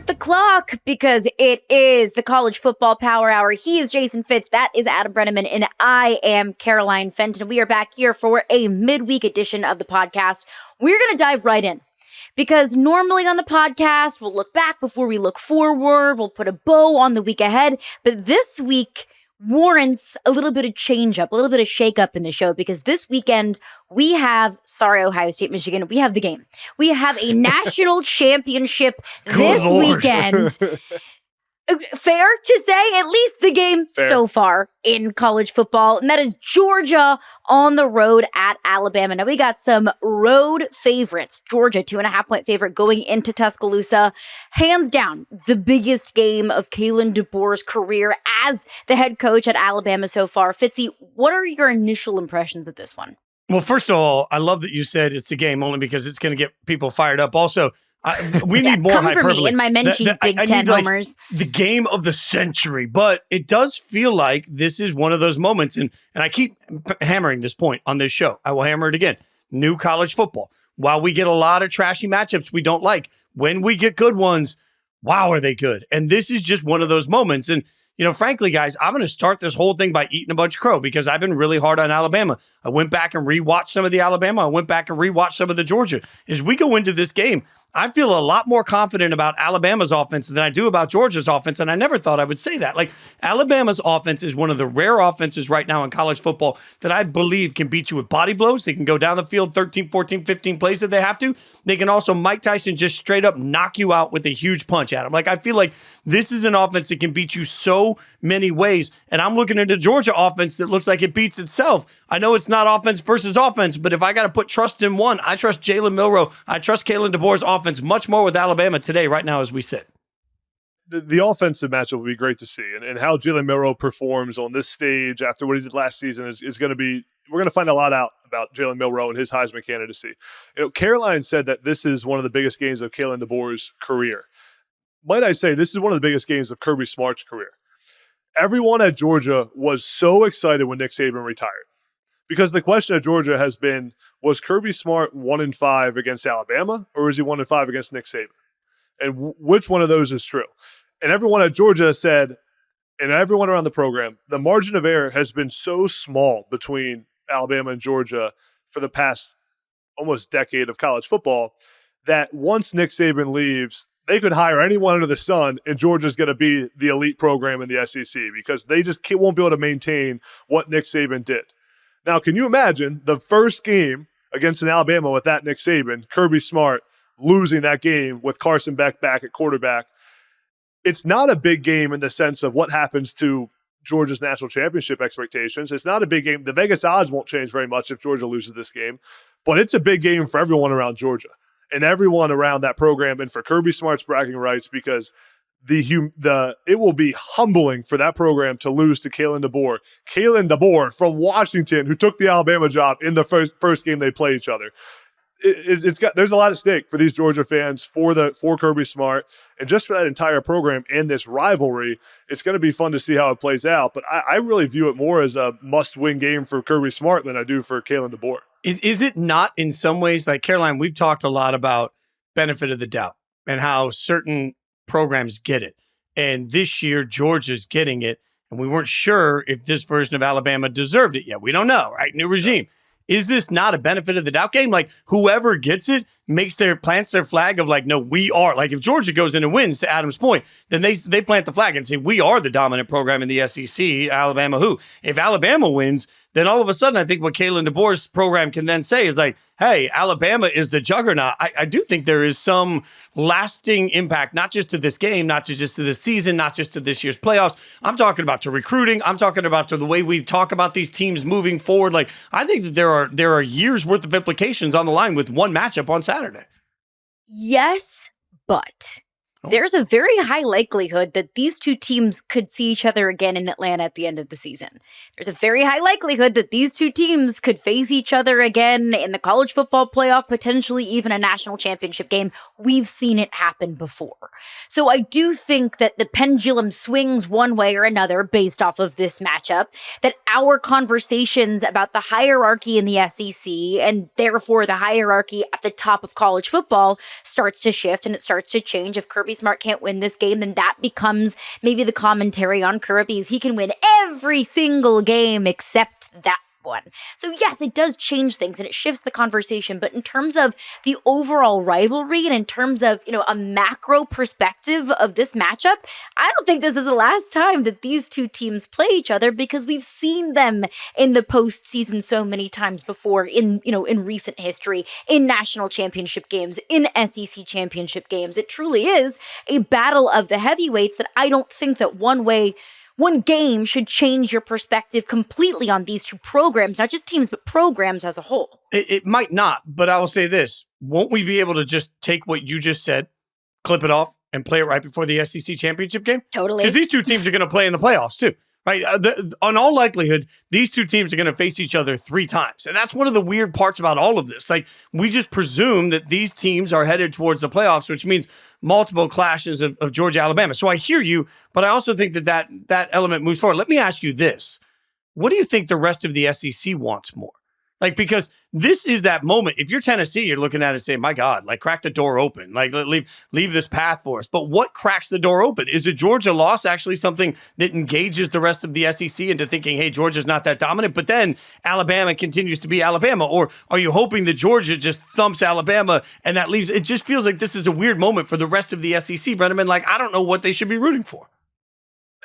Start the clock because it is the College Football Power Hour. He is Jason Fitz. That is Adam Breneman. And I am Caroline Fenton. We are back here for a midweek edition of the podcast. We're going to dive right in because normally on the podcast, we'll look back before we look forward. We'll put a bow on the week ahead. But this week warrants a little bit of change up, a little bit of shake up in the show because this weekend we have, sorry, Ohio State, Michigan, we have the game. We have a national championship this weekend. Fair to say, at least the game so far in college football, and that is Georgia on the road at Alabama. Now, we got some road favorites. Georgia, 2.5-point favorite going into Tuscaloosa. Hands down, the biggest game of Kalen DeBoer's career as the head coach at Alabama so far. Fitzy, what are your initial impressions of this one? Well, first of all, I love that you said it's a game only because it's going to get people fired up. Also, we need more hyperbole. Come for me in my Menchie's Big Ten homers. The game of the century. But it does feel like this is one of those moments, and I keep hammering this point on this show. I will hammer it again. New college football. While we get a lot of trashy matchups we don't like, when we get good ones, wow, are they good. And this is just one of those moments. And you know, frankly, guys, I'm going to start this whole thing by eating a bunch of crow because I've been really hard on Alabama. I went back and rewatched some of the Alabama. I went back and rewatched some of the Georgia. As we go into this game, I feel a lot more confident about Alabama's offense than I do about Georgia's offense, and I never thought I would say that. Like, Alabama's offense is one of the rare offenses right now in college football that I believe can beat you with body blows. They can go down the field 13, 14, 15 plays if they have to. They can also, Mike Tyson, just straight up knock you out with a huge punch at him. Like, I feel like this is an offense that can beat you so many ways, and I'm looking at the Georgia offense that looks like it beats itself. I know it's not offense versus offense, but if I got to put trust in one, I trust Jalen Milroe. I trust Kalen DeBoer's offense much more with Alabama today, right now, as we sit. The offensive matchup will be great to see, and how Jalen Milroe performs on this stage after what he did last season is going to be. We're going to find a lot out about Jalen Milroe and his Heisman candidacy. You know, Caroline said that this is one of the biggest games of Kalen DeBoer's career. Might I say this is one of the biggest games of Kirby Smart's career. Everyone at Georgia was so excited when Nick Saban retired. Because the question at Georgia has been, was Kirby Smart 1-5 against Alabama, or is he 1-5 against Nick Saban? And which one of those is true? And everyone at Georgia said, and everyone around the program, the margin of error has been so small between Alabama and Georgia for the past almost decade of college football that once Nick Saban leaves, they could hire anyone under the sun, and Georgia's going to be the elite program in the SEC because they just won't be able to maintain what Nick Saban did. Now, can you imagine the first game against an Alabama with that Nick Saban, Kirby Smart, losing that game with Carson Beck back at quarterback? It's not a big game in the sense of what happens to Georgia's national championship expectations. It's not a big game. The Vegas odds won't change very much if Georgia loses this game, but it's a big game for everyone around Georgia and everyone around that program and for Kirby Smart's bragging rights because it will be humbling for that program to lose to Kalen DeBoer. Kalen DeBoer from Washington, who took the Alabama job in the first game they play each other. There's a lot at stake for these Georgia fans, for Kirby Smart, and just for that entire program and this rivalry. It's going to be fun to see how it plays out. But I really view it more as a must-win game for Kirby Smart than I do for Kalen DeBoer. Is it not in some ways, like Caroline, we've talked a lot about benefit of the doubt and how certain programs get it. And this year, Georgia's getting it. And we weren't sure if this version of Alabama deserved it yet. We don't know, right? New regime. Is this not a benefit of the doubt game? Like, whoever gets it plants their flag of like, no, we are. Like, if Georgia goes in and wins, to Adam's point, then they plant the flag and say, we are the dominant program in the SEC, Alabama who. If Alabama wins, then all of a sudden, I think what Kalen DeBoer's program can then say is like, hey, Alabama is the juggernaut. I do think there is some lasting impact, not just to this game, not just to this season, not just to this year's playoffs. I'm talking about to recruiting. I'm talking about to the way we talk about these teams moving forward. Like, I think that there are years worth of implications on the line with one matchup on Saturday. Yes, but there's a very high likelihood that these two teams could see each other again in Atlanta at the end of the season. There's a very high likelihood that these two teams could face each other again in the college football playoff, potentially even a national championship game. We've seen it happen before. So I do think that the pendulum swings one way or another based off of this matchup, that our conversations about the hierarchy in the SEC and therefore the hierarchy at the top of college football starts to shift and it starts to change if Kirby Kirby Smart can't win this game, then that becomes maybe the commentary on Kirby's. He can win every single game except that one. So yes, it does change things and it shifts the conversation. But in terms of the overall rivalry and in terms of, a macro perspective of this matchup, I don't think this is the last time that these two teams play each other, because we've seen them in the postseason so many times before in recent history, in national championship games, in SEC championship games. It truly is a battle of the heavyweights that I don't think that one game should change your perspective completely on these two programs, not just teams, but programs as a whole. It might not, but I will say this. Won't we be able to just take what you just said, clip it off, and play it right before the SEC championship game? Totally. Because these two teams are going to play in the playoffs too, right? On all likelihood, these two teams are going to face each other 3 times. And that's one of the weird parts about all of this. Like, we just presume that these teams are headed towards the playoffs, which means multiple clashes of Georgia, Alabama. So I hear you, but I also think that element moves forward. Let me ask you this. What do you think the rest of the SEC wants more? Like, because this is that moment. If you're Tennessee, you're looking at it and saying, my God, like, crack the door open. Like, leave this path for us. But what cracks the door open? Is a Georgia loss actually something that engages the rest of the SEC into thinking, hey, Georgia's not that dominant, but then Alabama continues to be Alabama? Or are you hoping that Georgia just thumps Alabama and that leaves? It just feels like this is a weird moment for the rest of the SEC, Breneman. Like, I don't know what they should be rooting for.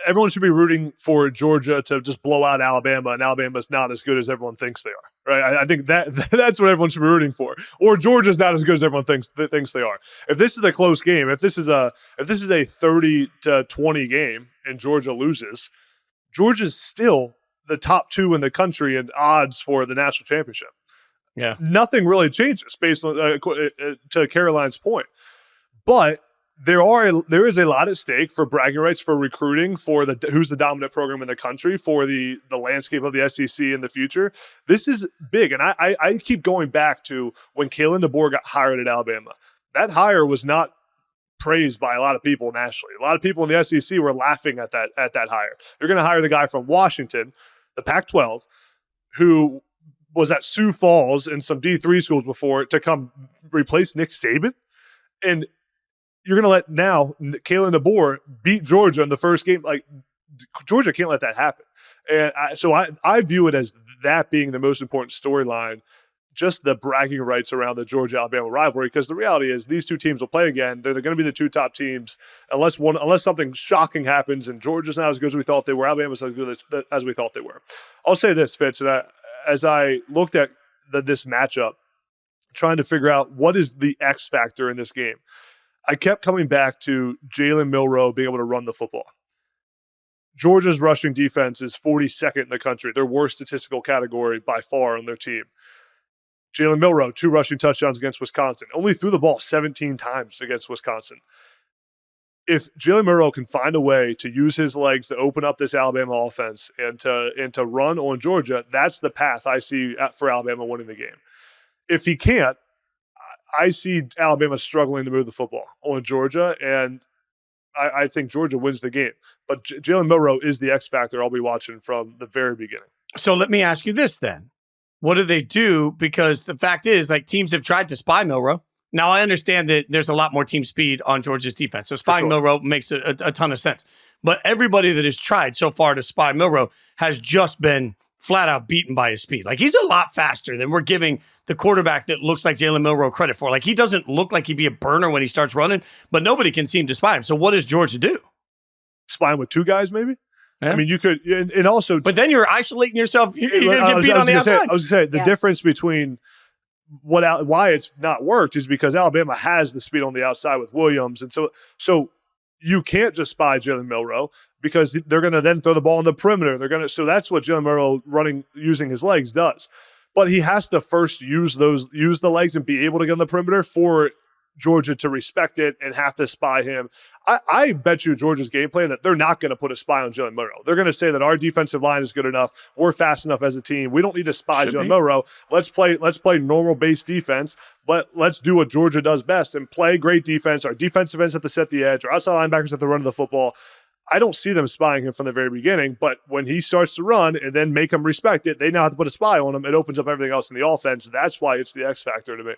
Everyone should be rooting for Georgia to just blow out Alabama, and Alabama's not as good as everyone thinks they are, right? I think that's what everyone should be rooting for. Or Georgia's not as good as everyone thinks they are. If this is a close game, if this is a 30-20 game and Georgia loses, Georgia's still the top 2 in the country in odds for the national championship. Yeah, nothing really changes based on to Caroline's point, but there is a lot at stake for bragging rights, for recruiting, for who's the dominant program in the country, for the landscape of the SEC in the future. This is big, and I keep going back to when Kalen DeBoer got hired at Alabama. That hire was not praised by a lot of people nationally. A lot of people in the SEC were laughing at that hire. They're going to hire the guy from Washington, the Pac-12, who was at Sioux Falls and some D3 schools before, to come replace Nick Saban, and you're going to let now Kalen DeBoer beat Georgia in the first game. Like, Georgia can't let that happen. And I view it as that being the most important storyline, just the bragging rights around the Georgia-Alabama rivalry, because the reality is these two teams will play again. They're going to be the 2 top teams unless something shocking happens and Georgia's not as good as we thought they were, Alabama's not as good as we thought they were. I'll say this, Fitz, and as I looked at this matchup, trying to figure out what is the X factor in this game, I kept coming back to Jalen Milroe being able to run the football. Georgia's rushing defense is 42nd in the country, their worst statistical category by far on their team. Jalen Milroe, 2 rushing touchdowns against Wisconsin, only threw the ball 17 times against Wisconsin. If Jalen Milroe can find a way to use his legs to open up this Alabama offense and to run on Georgia, that's the path I see for Alabama winning the game. If he can't, I see Alabama struggling to move the football on Georgia, and I think Georgia wins the game. But Jalen Milroe is the X factor I'll be watching from the very beginning. So let me ask you this then. What do they do? Because the fact is, like, teams have tried to spy Milroe. Now, I understand that there's a lot more team speed on Georgia's defense, so spying Milroe makes a ton of sense. But everybody that has tried so far to spy Milroe has just been flat out beaten by his speed. Like, he's a lot faster than we're giving the quarterback that looks like Jalen Milroe credit for. Like, he doesn't look like he'd be a burner when he starts running, but nobody can seem to spy him. So what does Georgia do? Spy him with 2 guys, maybe? Yeah. I mean, you could, and also, but then you're isolating yourself. You're going to get beat on the outside. I was going to say the difference between why it's not worked is because Alabama has the speed on the outside with Williams, and so you can't just spy Jalen Milroe because they're going to then throw the ball on the perimeter. So that's what Jalen Milroe using his legs does. But he has to first use the legs and be able to get on the perimeter for Georgia to respect it and have to spy him. I bet you Georgia's game plan that they're not going to put a spy on Jalen Milroe. They're going to say that our defensive line is good enough. We're fast enough as a team. We don't need to spy Jalen Milroe. Let's play normal base defense, but let's do what Georgia does best and play great defense. Our defensive ends have to set the edge. Our outside linebackers have to run the football. I don't see them spying him from the very beginning, but when he starts to run and then make him respect it, they now have to put a spy on him. It opens up everything else in the offense. That's why it's the X factor to me.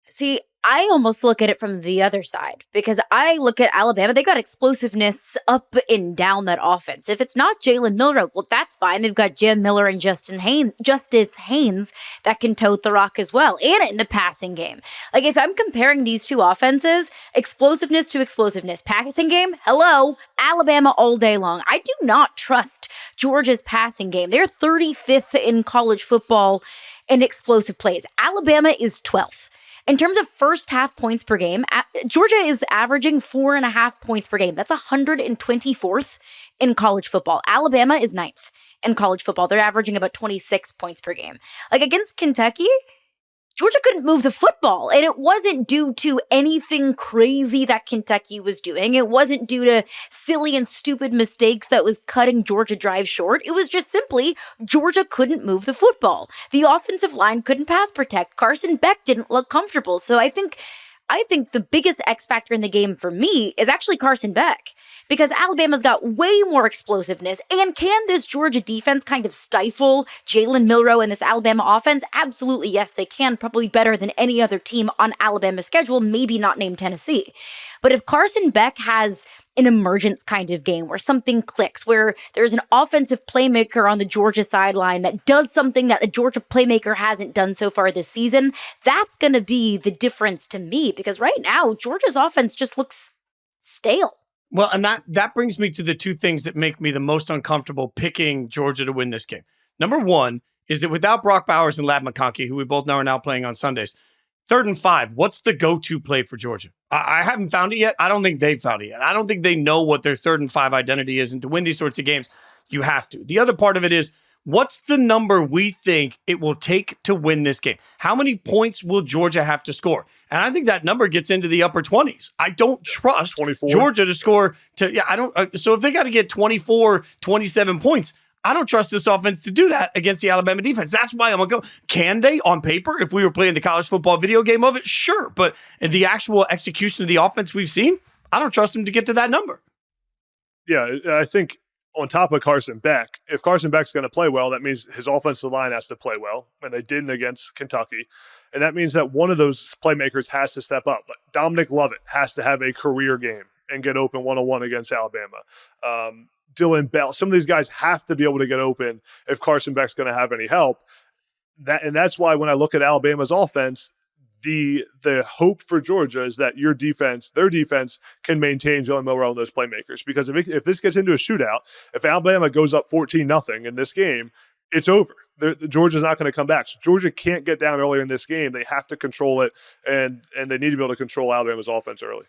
See, I almost look at it from the other side because I look at Alabama. They got explosiveness up and down that offense. If it's not Jalen Milroe, well, that's fine. They've got Jim Miller and Justice Haynes that can tote the rock as well, and in the passing game. Like, if I'm comparing these two offenses, explosiveness to explosiveness, passing game, hello, Alabama all day long. I do not trust Georgia's passing game. They're 35th in college football in explosive plays. Alabama is 12th. In terms of first half points per game, Georgia is averaging 4.5 points per game. That's 124th in college football. Alabama is 9th in college football. They're averaging about 26 points per game. Like, against Kentucky, Georgia couldn't move the football, and it wasn't due to anything crazy that Kentucky was doing. It wasn't due to silly and stupid mistakes that was cutting Georgia drive short. It was just simply Georgia couldn't move the football. The offensive line couldn't pass protect. Carson Beck didn't look comfortable. So I think the biggest X factor in the game for me is actually Carson Beck, because Alabama's got way more explosiveness. And can this Georgia defense kind of stifle Jalen Milroe and this Alabama offense? Absolutely, yes, they can. Probably better than any other team on Alabama's schedule, maybe not named Tennessee. But if Carson Beck has an emergence kind of game where something clicks, where there's an offensive playmaker on the Georgia sideline that does something that a Georgia playmaker hasn't done so far this season, that's going to be the difference to me, because right now, Georgia's offense just looks stale. Well, and that brings me to the two things that make me the most uncomfortable picking Georgia to win this game. Number one is that without Brock Bowers and Ladd McConkey, who we both know are now playing on Sundays, 3rd and 5, what's the go-to play for Georgia? I haven't found it yet. I don't think they've found it yet. I don't think they know what their 3rd and 5 identity is. And to win these sorts of games, you have to. The other part of it is, what's the number we think it will take to win this game? How many points will Georgia have to score? And I think that number gets into the upper 20s. I don't trust 24. Georgia to score so if they got to get 24, 27 points, I don't trust this offense to do that against the Alabama defense. That's why I'm going to go. Can they on paper, if we were playing the college football video game of it? Sure. But in the actual execution of the offense we've seen, I don't trust them to get to that number. Yeah, I think on top of Carson Beck, if Carson Beck's going to play well, that means his offensive line has to play well, and they didn't against Kentucky. And that means that one of those playmakers has to step up. Like Dominic Lovett has to have a career game and get open one-on-one against Alabama. Dylan Bell, some of these guys have to be able to get open if Carson Beck's going to have any help. That's why when I look at Alabama's offense, the hope for Georgia is that their defense can maintain Jalen Milroe and those playmakers. Because if this gets into a shootout, if Alabama goes up 14-0 in this game, it's over. Georgia's not going to come back. So Georgia can't get down earlier in this game. They have to control it, and they need to be able to control Alabama's offense early.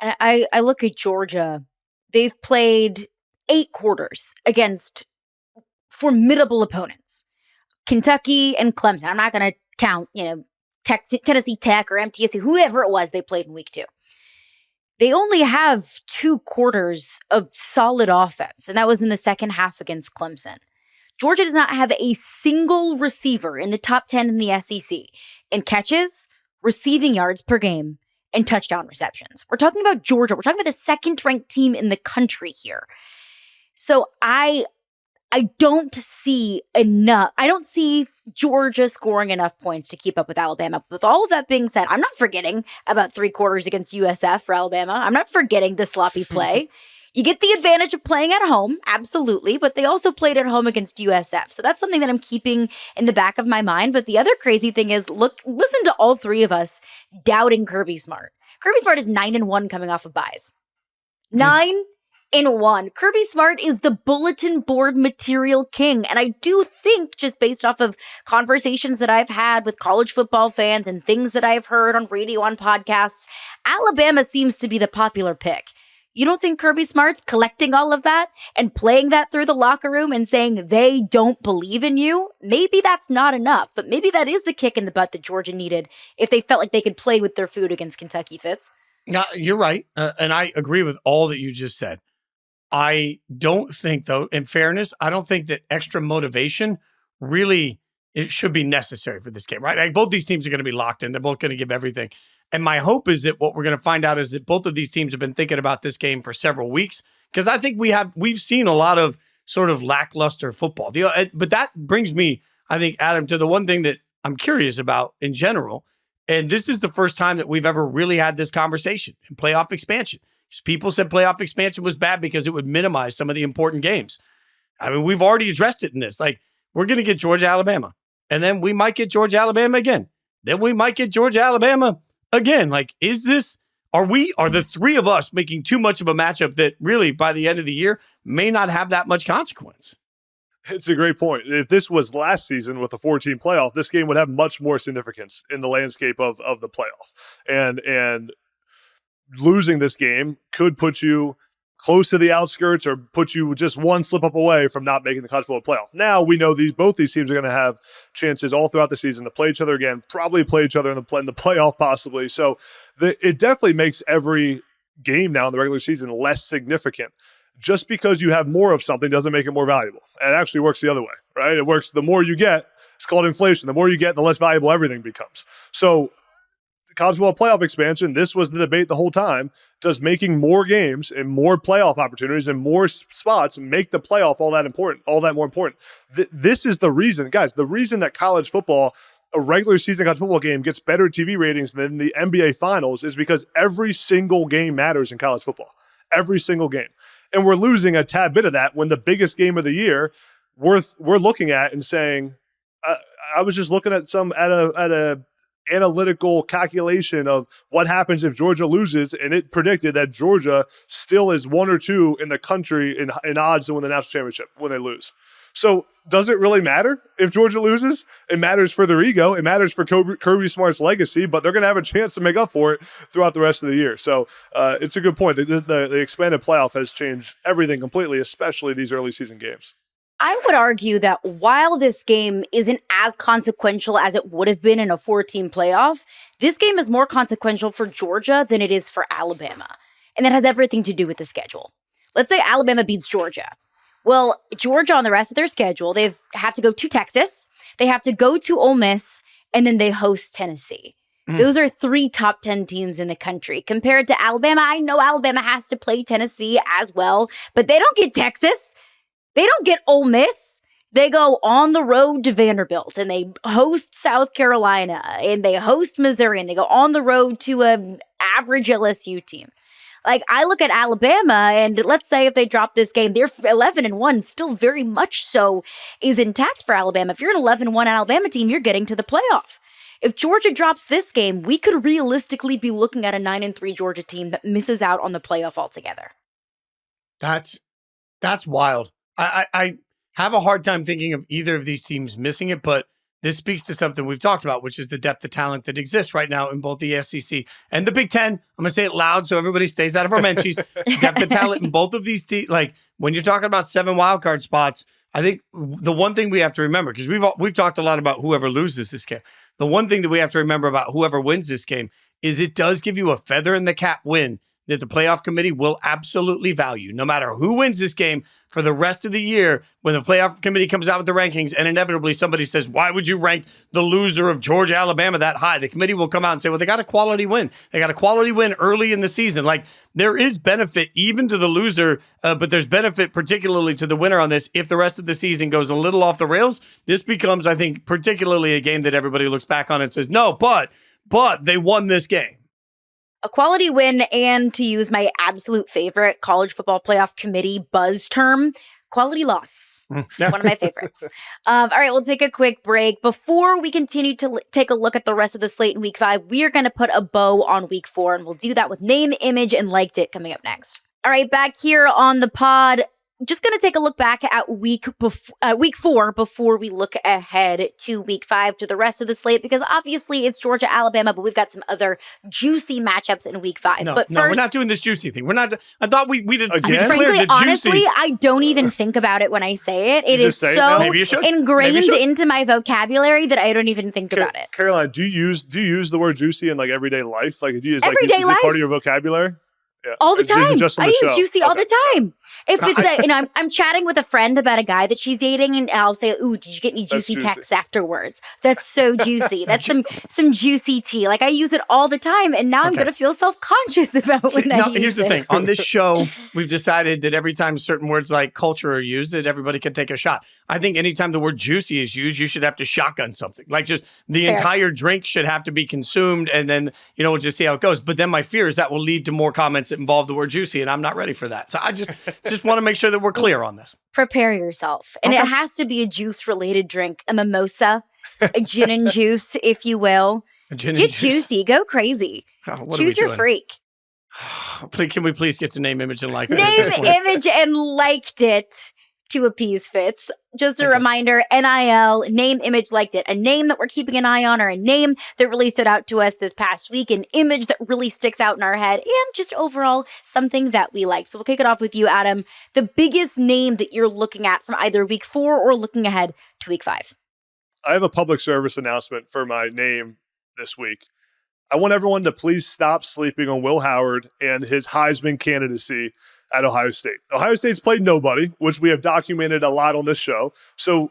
And I look at Georgia. They've played 8 quarters against formidable opponents. Kentucky and Clemson. I'm not going to count, Tennessee Tech or MTSU, whoever it was they played in week 2. They only have 2 quarters of solid offense, and that was in the second half against Clemson. Georgia does not have a single receiver in the top 10 in the SEC in catches, receiving yards per game, and touchdown receptions. We're talking about Georgia. We're talking about the second-ranked team in the country here. So I don't see enough. I don't see Georgia scoring enough points to keep up with Alabama. With all of that being said, I'm not forgetting about 3 quarters against USF for Alabama. I'm not forgetting the sloppy play. You get the advantage of playing at home, absolutely, but they also played at home against USF. So that's something that I'm keeping in the back of my mind. But the other crazy thing is, listen to all 3 of us doubting Kirby Smart. Kirby Smart is 9-1 coming off of buys. 9-1. Kirby Smart is the bulletin board material king. And I do think, just based off of conversations that I've had with college football fans and things that I've heard on radio, on podcasts, Alabama seems to be the popular pick. You don't think Kirby Smart's collecting all of that and playing that through the locker room and saying they don't believe in you? Maybe that's not enough, but maybe that is the kick in the butt that Georgia needed if they felt like they could play with their food against Kentucky, Fitz. No, you're right. And I agree with all that you just said. I don't think, though, in fairness, I don't think that extra motivation really it should be necessary for this game, right? Like, both these teams are going to be locked in. They're both going to give everything. And my hope is that what we're going to find out is that both of these teams have been thinking about this game for several weeks, because I think we've seen a lot of sort of lackluster football. But that brings me, I think, Adam, to the one thing that I'm curious about in general And this is the first time that we've ever really had this conversation in playoff expansion. People said playoff expansion was bad because it would minimize some of the important games. I mean, we've already addressed it in this. Like, we're going to get Georgia, Alabama. And then we might get Georgia, Alabama again. Then we might get Georgia, Alabama again. Like, are the three of us making too much of a matchup that really by the end of the year may not have that much consequence? It's a great point. If this was last season with a 14 playoff, this game would have much more significance in the landscape of the playoff. And losing this game could put you close to the outskirts or put you just one slip up away from not making the college football playoff. Now we know both these teams are going to have chances all throughout the season to play each other again, probably play each other in the playoff possibly. So it definitely makes every game now in the regular season less significant. Just because you have more of something doesn't make it more valuable. And it actually works the other way, right? It works the more you get. It's called inflation. The more you get, the less valuable everything becomes. So college football playoff expansion, this was the debate the whole time. Does making more games and more playoff opportunities and more spots make the playoff all that more important? This is the reason, guys, the reason that college football, a regular season college football game, gets better TV ratings than the NBA finals is because every single game matters in college football. Every single game. And we're losing a tad bit of that when the biggest game of the year we're looking at and saying, I was just looking at a analytical calculation of what happens if Georgia loses, and it predicted that Georgia still is 1 or 2 in the country in odds to win the national championship when they lose. So does it really matter if Georgia loses? It matters for their ego. It matters for Kirby Smart's legacy, but they're going to have a chance to make up for it throughout the rest of the year. So it's a good point. The expanded playoff has changed everything completely, especially these early season games. I would argue that while this game isn't as consequential as it would have been in a 4-team playoff, this game is more consequential for Georgia than it is for Alabama. And that has everything to do with the schedule. Let's say Alabama beats Georgia. Well, Georgia on the rest of their schedule, they have to go to Texas, they have to go to Ole Miss, and then they host Tennessee. Those are 3 top 10 teams in the country. Compared to Alabama, I know Alabama has to play Tennessee as well, but they don't get Texas. They don't get Ole Miss. They go on the road to Vanderbilt, and they host South Carolina, and they host Missouri, and they go on the road to an average LSU team. Like, I look at Alabama, and let's say if they drop this game, they're 11-1, still very much so is intact for Alabama. If you're an 11-1 Alabama team, you're getting to the playoff. If Georgia drops this game, we could realistically be looking at a 9-3 Georgia team that misses out on the playoff altogether. That's wild. I have a hard time thinking of either of these teams missing it, but this speaks to something we've talked about, which is the depth of talent that exists right now in both the SEC and the Big Ten. I'm going to say it loud so everybody stays out of our mentions. Depth of talent in both of these teams. Like, when you're talking about 7 wildcard spots, I think the one thing we have to remember, because we've talked a lot about whoever loses this game. The one thing that we have to remember about whoever wins this game is it does give you a feather in the cap win that the playoff committee will absolutely value, no matter who wins this game for the rest of the year. When the playoff committee comes out with the rankings and inevitably somebody says, why would you rank the loser of Georgia, Alabama that high? The committee will come out and say, well, they got a quality win. They got a quality win early in the season. Like, there is benefit even to the loser, but there's benefit particularly to the winner on this. If the rest of the season goes a little off the rails, this becomes, I think, particularly a game that everybody looks back on and says, no, but they won this game. A quality win, and to use my absolute favorite college football playoff committee buzz term, quality loss. One of my favorites. All right, we'll take a quick break. Before we continue to take a look at the rest of the slate in week 5, we are going to put a bow on week 4, and we'll do that with name, image, and liked it coming up next. All right, back here on the pod. Just going to take a look back at week 4 before we look ahead to week 5 to the rest of the slate, because obviously it's Georgia, Alabama, but we've got some other juicy matchups in week 5. No, but no, we're not doing this juicy thing. We're not. I thought we did. Again? Frankly, honestly, I don't even think about it when I say it. It is so ingrained into my vocabulary that I don't even think about it. Caroline, do you use the word juicy in like everyday life? Like, is everyday life? It part of your vocabulary? Yeah. All the It's usually time. just on I the use show. juicy all Okay. the time. If it's I'm chatting with a friend about a guy that she's dating, and I'll say, "Ooh, did you get any juicy juicy. texts afterwards?" That's so juicy. That's some juicy tea. Like I use it all the time, and now I'm gonna feel self-conscious about when I use it. Here's the thing. On this show, we've decided that every time certain words like culture are used, that everybody can take a shot. I think anytime the word juicy is used, you should have to shotgun something. Like just the entire drink should have to be consumed, and then we'll just see how it goes. But then my fear is that will lead to more comments that involve the word juicy, and I'm not ready for that. So I just want to make sure that we're clear on this. Prepare yourself. And it has to be a juice-related drink, a mimosa, a gin and juice, if you will. Get juicy. Go crazy. Choose your freak. Can we please get to name, image, and like it? Name, image, and liked it to appease Fitz. Just a reminder, NIL, name, image, liked it. A name that we're keeping an eye on, or a name that really stood out to us this past week, an image that really sticks out in our head, and just overall something that we like. So we'll kick it off with you, Adam. The biggest name that you're looking at from either week 4 or looking ahead to week 5. I have a public service announcement for my name this week. I want everyone to please stop sleeping on Will Howard and his Heisman candidacy at Ohio State. Ohio State's played nobody, which we have documented a lot on this show. So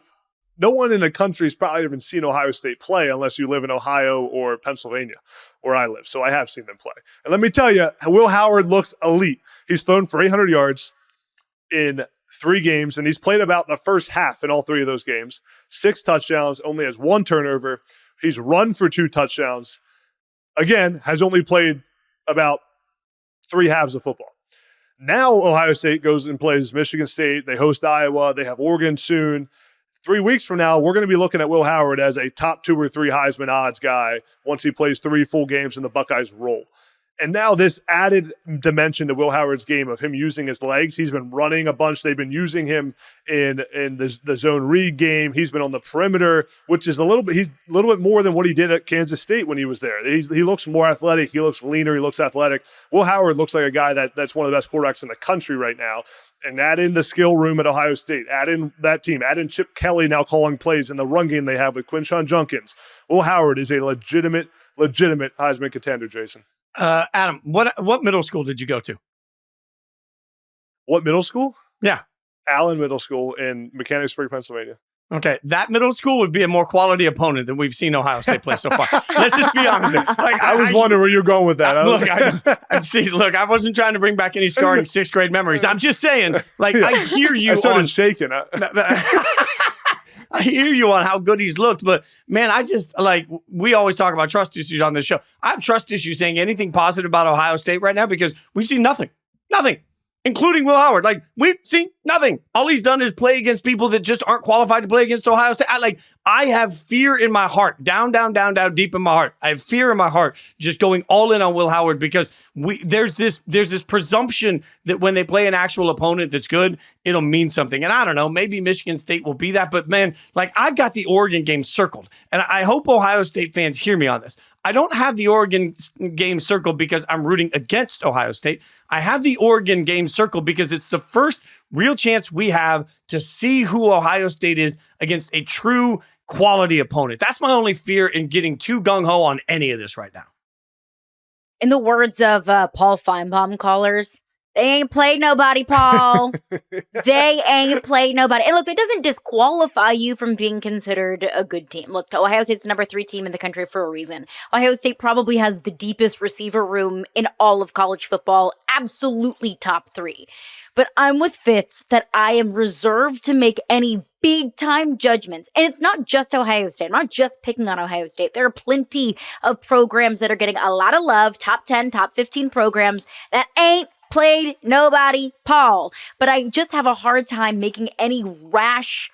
no one in the country has probably even seen Ohio State play unless you live in Ohio or Pennsylvania, where I live. So I have seen them play. And let me tell you, Will Howard looks elite. He's thrown for 800 yards in 3 games, and he's played about the first half in all 3 of those games. 6 touchdowns, only has 1 turnover. He's run for 2 touchdowns. Again, has only played about 3 halves of football. Now Ohio State goes and plays Michigan State. They host Iowa. They have Oregon soon. 3 weeks from now, we're going to be looking at Will Howard as a top 2 or 3 Heisman odds guy once he plays 3 full games and the Buckeyes roll. And now this added dimension to Will Howard's game of him using his legs. He's been running a bunch. They've been using him in the zone read game. He's been on the perimeter, which is he's a little bit more than what he did at Kansas State when he was there. He looks more athletic. He looks leaner. He looks athletic. Will Howard looks like a guy that's one of the best quarterbacks in the country right now. And add in the skill room at Ohio State. Add in that team. Add in Chip Kelly now calling plays in the run game they have with Quinshon Judkins. Will Howard is a legitimate Heisman contender, Jason. Adam, what middle school did you go to? What middle school? Yeah. Allen Middle School in Mechanicsburg, Pennsylvania. Okay, that middle school would be a more quality opponent than we've seen Ohio State play so far. Let's just be honest. Like, I was wondering where you're going with that. Look, I wasn't trying to bring back any scarring 6th grade memories. I'm just saying, like, I hear you. I started shaking. I hear you on how good he's looked, but man, we always talk about trust issues on this show. I have trust issues saying anything positive about Ohio State right now because we've seen nothing, including Will Howard. Like, we've seen nothing. All he's done is play against people that just aren't qualified to play against Ohio State. I have fear in my heart, down, deep in my heart. I have fear in my heart just going all in on Will Howard because there's this presumption that when they play an actual opponent that's good, it'll mean something. And I don't know, maybe Michigan State will be that. But man, like, I've got the Oregon game circled. And I hope Ohio State fans hear me on this. I don't have the Oregon game circled because I'm rooting against Ohio State. I have the Oregon game circled because it's the first real chance we have to see who Ohio State is against a true quality opponent. That's my only fear in getting too gung-ho on any of this right now. In the words of Paul Feinbaum callers, they ain't played nobody, Paul. They ain't played nobody. And look, it doesn't disqualify you from being considered a good team. Look, Ohio State's the number 3 team in the country for a reason. Ohio State probably has the deepest receiver room in all of college football. Absolutely top 3. But I'm with Fitz that I am reserved to make any big-time judgments. And it's not just Ohio State. I'm not just picking on Ohio State. There are plenty of programs that are getting a lot of love, top 10, top 15 programs that ain't played nobody, Paul. But I just have a hard time making any rash,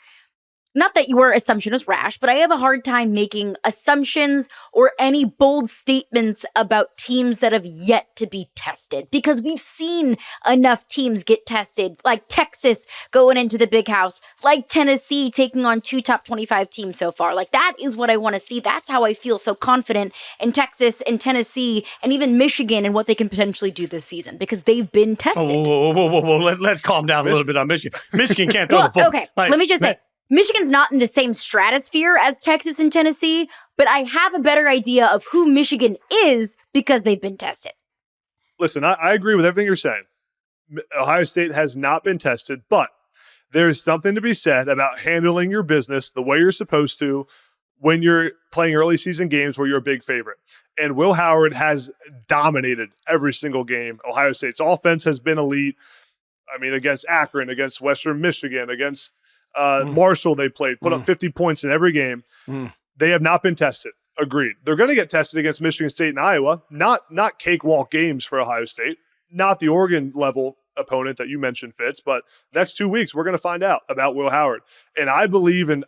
not that your assumption is rash, but I have a hard time making assumptions or any bold statements about teams that have yet to be tested. Because we've seen enough teams get tested, like Texas going into the big house, like Tennessee taking on 2 top 25 teams so far. Like, that is what I want to see. That's how I feel so confident in Texas and Tennessee and even Michigan and what they can potentially do this season because they've been tested. Whoa. Let's calm down a little bit on Michigan. Michigan can't throw the football. Okay, let me just say, Michigan's not in the same stratosphere as Texas and Tennessee, but I have a better idea of who Michigan is because they've been tested. listen, I agree with everything you're saying. Ohio State has not been tested, but there's something to be said about handling your business the way you're supposed to when you're playing early season games where you're a big favorite. And Will Howard has dominated every single game. Ohio State's offense has been elite. I mean, against Akron, against Western Michigan, against Marshall, they put up 50 points in every game. They have not been tested. Agreed. They're going to get tested against Michigan State and Iowa. Not cakewalk games for Ohio State. Not the Oregon level opponent that you mentioned, Fitz. But next 2 weeks, we're going to find out about Will Howard. And I believe in.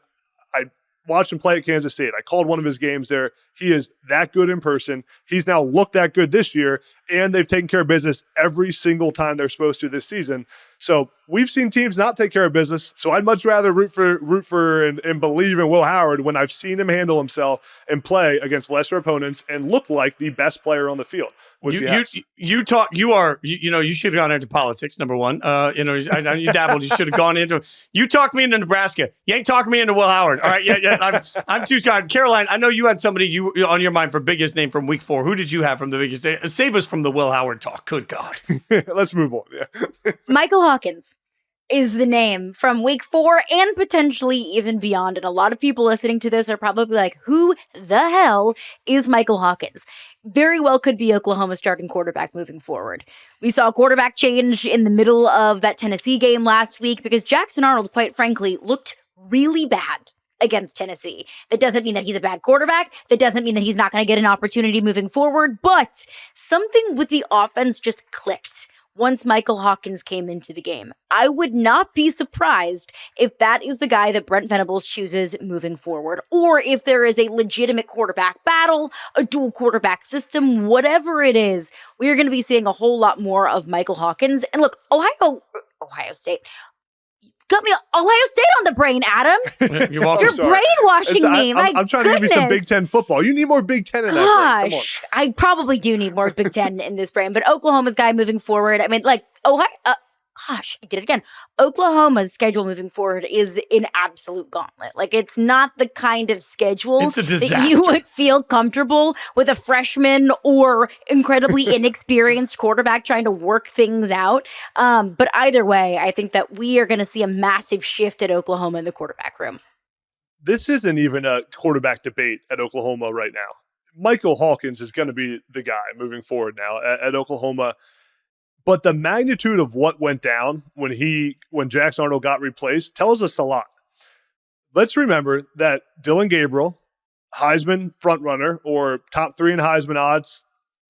I watched him play at Kansas State. I called one of his games there. He is that good in person. He's now looked that good this year, and they've taken care of business every single time they're supposed to this season. So we've seen teams not take care of business. So I'd much rather root for and believe in Will Howard when I've seen him handle himself and play against lesser opponents and look like the best player on the field. You should have gone into politics, number one. I know you dabbled. You should have gone into. You talked me into Nebraska. You ain't talking me into Will Howard. All right, yeah. I'm too scared. Caroline, I know you had somebody you on your mind for biggest name from week 4. Who did you have from the biggest name? Save us from the Will Howard talk. Good God. Let's move on. Yeah. Michael Hawkins is the name from week 4 and potentially even beyond. And a lot of people listening to this are probably like, who the hell is Michael Hawkins? Very well could be Oklahoma's starting quarterback moving forward. We saw a quarterback change in the middle of that Tennessee game last week because Jackson Arnold, quite frankly, looked really bad against Tennessee. That doesn't mean that he's a bad quarterback. That doesn't mean that he's not going to get an opportunity moving forward. But something with the offense just clicked once Michael Hawkins came into the game. I would not be surprised if that is the guy that Brent Venables chooses moving forward, or if there is a legitimate quarterback battle, a dual quarterback system, whatever it is, we are going to be seeing a whole lot more of Michael Hawkins. And look, Ohio State. Got me Ohio State on the brain, Adam. You're welcome. You're brainwashing me. I'm trying to give you some Big Ten football. You need more Big Ten in that brain. Come on. I probably do need more Big Ten in this brain, but Oklahoma's guy moving forward. I mean, like, Ohio. I did it again. Oklahoma's schedule moving forward is an absolute gauntlet. Like, it's not the kind of schedule that you would feel comfortable with a freshman or incredibly inexperienced quarterback trying to work things out. But either way, I think that we are going to see a massive shift at Oklahoma in the quarterback room. This isn't even a quarterback debate at Oklahoma right now. Michael Hawkins is going to be the guy moving forward now at Oklahoma. But the magnitude of what went down when Jackson Arnold got replaced tells us a lot. Let's remember that Dylan Gabriel, Heisman frontrunner or top 3 in Heisman odds,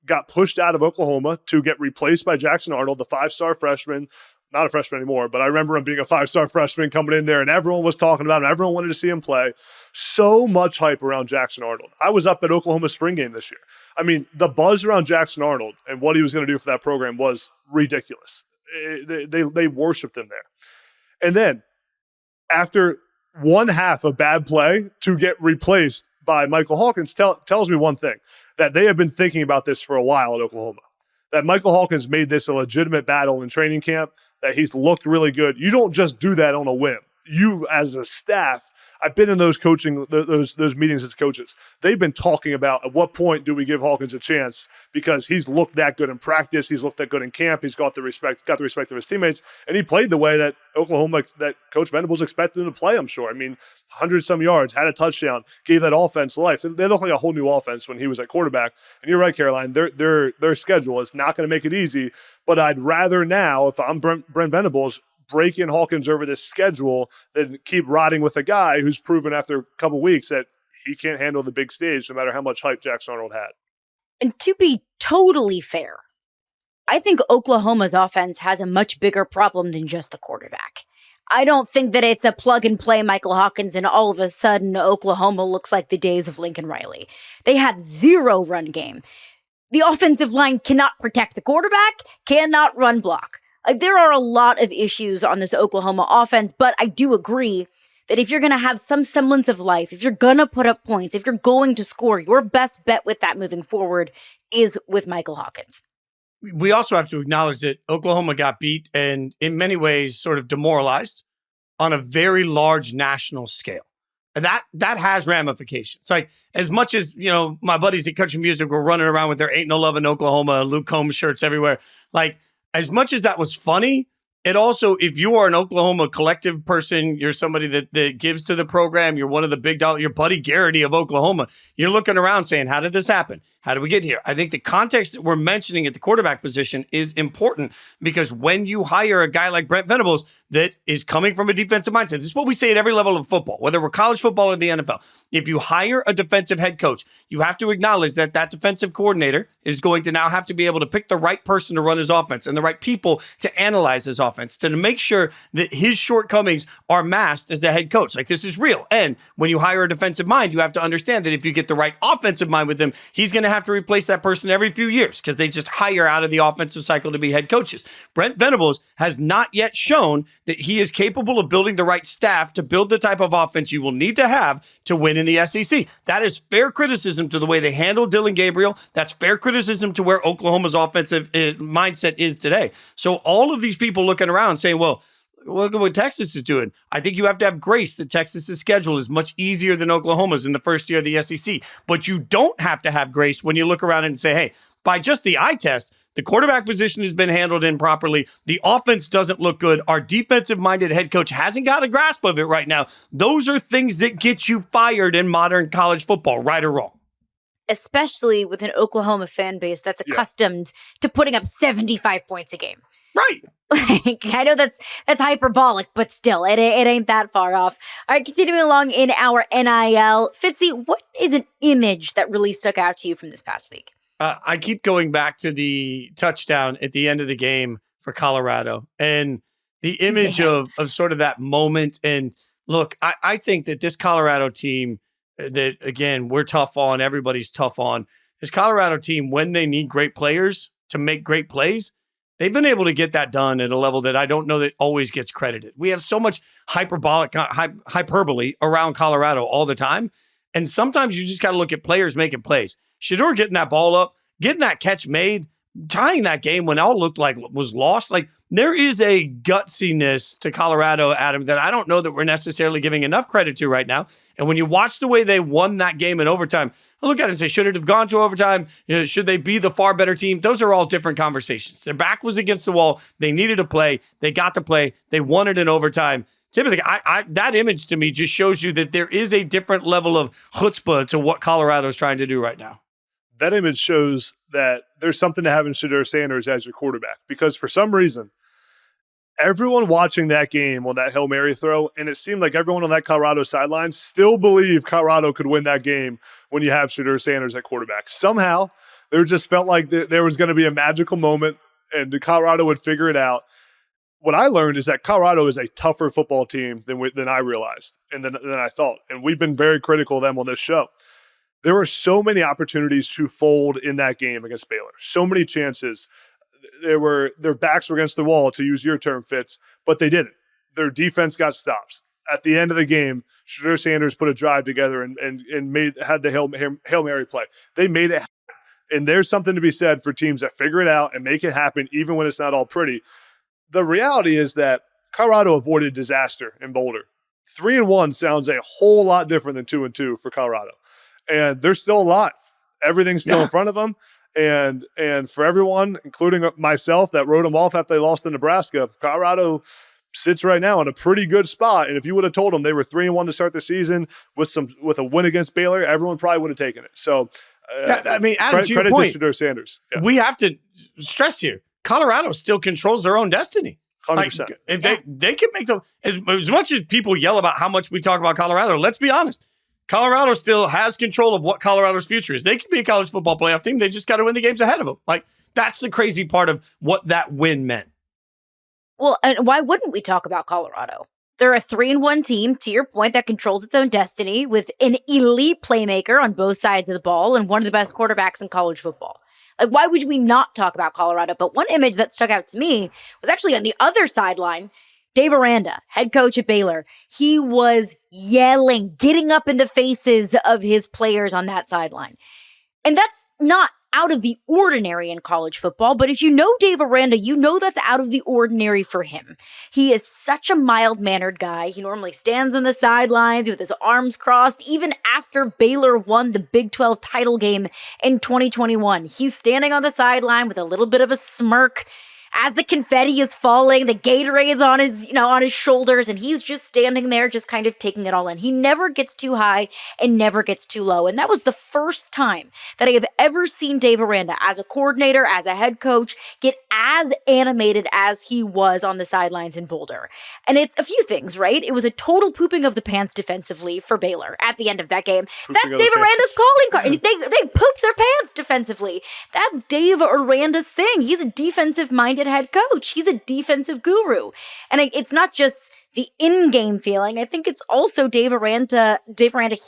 got pushed out of Oklahoma to get replaced by Jackson Arnold, the 5-star freshman. Not a freshman anymore, but I remember him being a 5-star freshman coming in there, and everyone was talking about him. Everyone wanted to see him play. So much hype around Jackson Arnold. I was up at Oklahoma spring game this year. I mean, the buzz around Jackson Arnold and what he was going to do for that program was ridiculous. They worshipped him there. And then, after one half of bad play to get replaced by Michael Hawkins tells me one thing, that they have been thinking about this for a while at Oklahoma. That Michael Hawkins made this a legitimate battle in training camp, that he's looked really good. You don't just do that on a whim. You, as a staff, I've been in those those meetings as coaches. They've been talking about at what point do we give Hawkins a chance because he's looked that good in practice. He's looked that good in camp. He's got the respect of his teammates, and he played the way that Oklahoma, that Coach Venables expected him to play. I'm sure. I mean, 100-some yards, had a touchdown, gave that offense life. They look like a whole new offense when he was at quarterback. And you're right, Caroline. Their schedule is not going to make it easy. But I'd rather now, if I'm Brent Venables, break in Hawkins over this schedule than keep riding with a guy who's proven after a couple weeks that he can't handle the big stage no matter how much hype Jackson Arnold had. And to be totally fair, I think Oklahoma's offense has a much bigger problem than just the quarterback. I don't think that it's a plug and play Michael Hawkins and all of a sudden Oklahoma looks like the days of Lincoln Riley. They have 0 run game. The offensive line cannot protect the quarterback, cannot run block. There are a lot of issues on this Oklahoma offense, but I do agree that if you're going to have some semblance of life, if you're going to put up points, if you're going to score, your best bet with that moving forward is with Michael Hawkins. We also have to acknowledge that Oklahoma got beat and in many ways sort of demoralized on a very large national scale. that has ramifications. Like, as much as, my buddies at Country Music were running around with their Ain't No Love in Oklahoma, Luke Combs shirts everywhere. Like, as much as that was funny, it also, if you are an Oklahoma collective person, you're somebody that gives to the program, you're one of the big dollar, your Buddy Garrity of Oklahoma, you're looking around saying, how did this happen? How did we get here? I think the context that we're mentioning at the quarterback position is important, because when you hire a guy like Brent Venables that is coming from a defensive mindset, this is what we say at every level of football, whether we're college football or the NFL. If you hire a defensive head coach, you have to acknowledge that defensive coordinator is going to now have to be able to pick the right person to run his offense and the right people to analyze his offense, to make sure that his shortcomings are masked as the head coach. Like, this is real. And when you hire a defensive mind, you have to understand that if you get the right offensive mind with him, he's going to have to replace that person every few years, because they just hire out of the offensive cycle to be head coaches. Brent Venables has not yet shown that he is capable of building the right staff to build the type of offense you will need to have to win in the SEC. That is fair criticism to the way they handle Dylan Gabriel. That's fair criticism to where Oklahoma's offensive mindset is today. So all of these people looking around saying, well, look at what Texas is doing. I think you have to have grace that Texas's schedule is much easier than Oklahoma's in the first year of the SEC. But you don't have to have grace when you look around and say, hey, by just the eye test, the quarterback position has been handled improperly. The offense doesn't look good. Our defensive-minded head coach hasn't got a grasp of it right now. Those are things that get you fired in modern college football, right or wrong. Especially with an Oklahoma fan base that's accustomed to putting up 75 points a game. Right. Like, I know that's hyperbolic, but still, it ain't that far off. All right, continuing along in our NIL. Fitzy, what is an image that really stuck out to you from this past week? I keep going back to the touchdown at the end of the game for Colorado and the image of sort of that moment. And look, I think that this Colorado team that, again, we're tough on, everybody's tough on, this Colorado team, when they need great players to make great plays, they've been able to get that done at a level that I don't know that always gets credited. We have so much hyperbole around Colorado all the time. And sometimes you just got to look at players making plays. Shedeur getting that ball up, getting that catch made, tying that game when all looked like was lost. Like, there is a gutsiness to Colorado, Adam, that I don't know that we're necessarily giving enough credit to right now. And when you watch the way they won that game in overtime, I look at it and say, should it have gone to overtime? Should they be the far better team? Those are all different conversations. Their back was against the wall. They needed a play. They got the play. They won it in overtime. Typically, that image to me just shows you that there is a different level of chutzpah to what Colorado is trying to do right now. That image shows that there's something to having Shedeur Sanders as your quarterback, because for some reason, everyone watching that game on that Hail Mary throw, and it seemed like everyone on that Colorado sideline still believed Colorado could win that game when you have Shedeur Sanders at quarterback. Somehow, there just felt like there was going to be a magical moment and Colorado would figure it out. What I learned is that Colorado is a tougher football team than I realized and than I thought. And we've been very critical of them on this show. There were so many opportunities to fold in that game against Baylor. So many chances. Their backs were against the wall, to use your term, Fitz, but they didn't. Their defense got stops. At the end of the game, Shedeur Sanders put a drive together and had the Hail Mary play. They made it happen. And there's something to be said for teams that figure it out and make it happen even when it's not all pretty. The reality is that Colorado avoided disaster in Boulder. 3-1 sounds a whole lot different than 2-2 for Colorado. And they're still alive. Everything's still in front of them. And for everyone, including myself, that wrote them off after they lost to Nebraska, Colorado sits right now in a pretty good spot. And if you would have told them they were 3-1 to start the season with a win against Baylor, everyone probably would have taken it. So, I mean, Adam, to your credit point, to Shedeur Sanders. Yeah. We have to stress here, Colorado still controls their own destiny. 100%. Like, if they can make them, as much as people yell about how much we talk about Colorado, let's be honest. Colorado still has control of what Colorado's future is. They can be a college football playoff team. They just got to win the games ahead of them. Like, that's the crazy part of what that win meant. Well, and why wouldn't we talk about Colorado? They're a 3-1 team, to your point, that controls its own destiny with an elite playmaker on both sides of the ball and one of the best quarterbacks in college football. Like, why would we not talk about Colorado? But one image that stuck out to me was actually on the other sideline. Dave Aranda, head coach at Baylor, he was yelling, getting up in the faces of his players on that sideline. And that's not out of the ordinary in college football, but if you know Dave Aranda, you know that's out of the ordinary for him. He is such a mild-mannered guy. He normally stands on the sidelines with his arms crossed. Even after Baylor won the Big 12 title game in 2021, he's standing on the sideline with a little bit of a smirk as the confetti is falling, the Gatorade's on his shoulders, and he's just standing there, just kind of taking it all in. He never gets too high and never gets too low. And that was the first time that I have ever seen Dave Aranda as a coordinator, as a head coach, get as animated as he was on the sidelines in Boulder. And it's a few things, right? It was a total pooping of the pants defensively for Baylor at the end of that game. That's Dave Aranda's calling card. They pooped their pants defensively. That's Dave Aranda's thing. He's a defensive-minded head coach. He's a defensive guru. And it's not just the in-game feeling. I think it's also Dave Aranda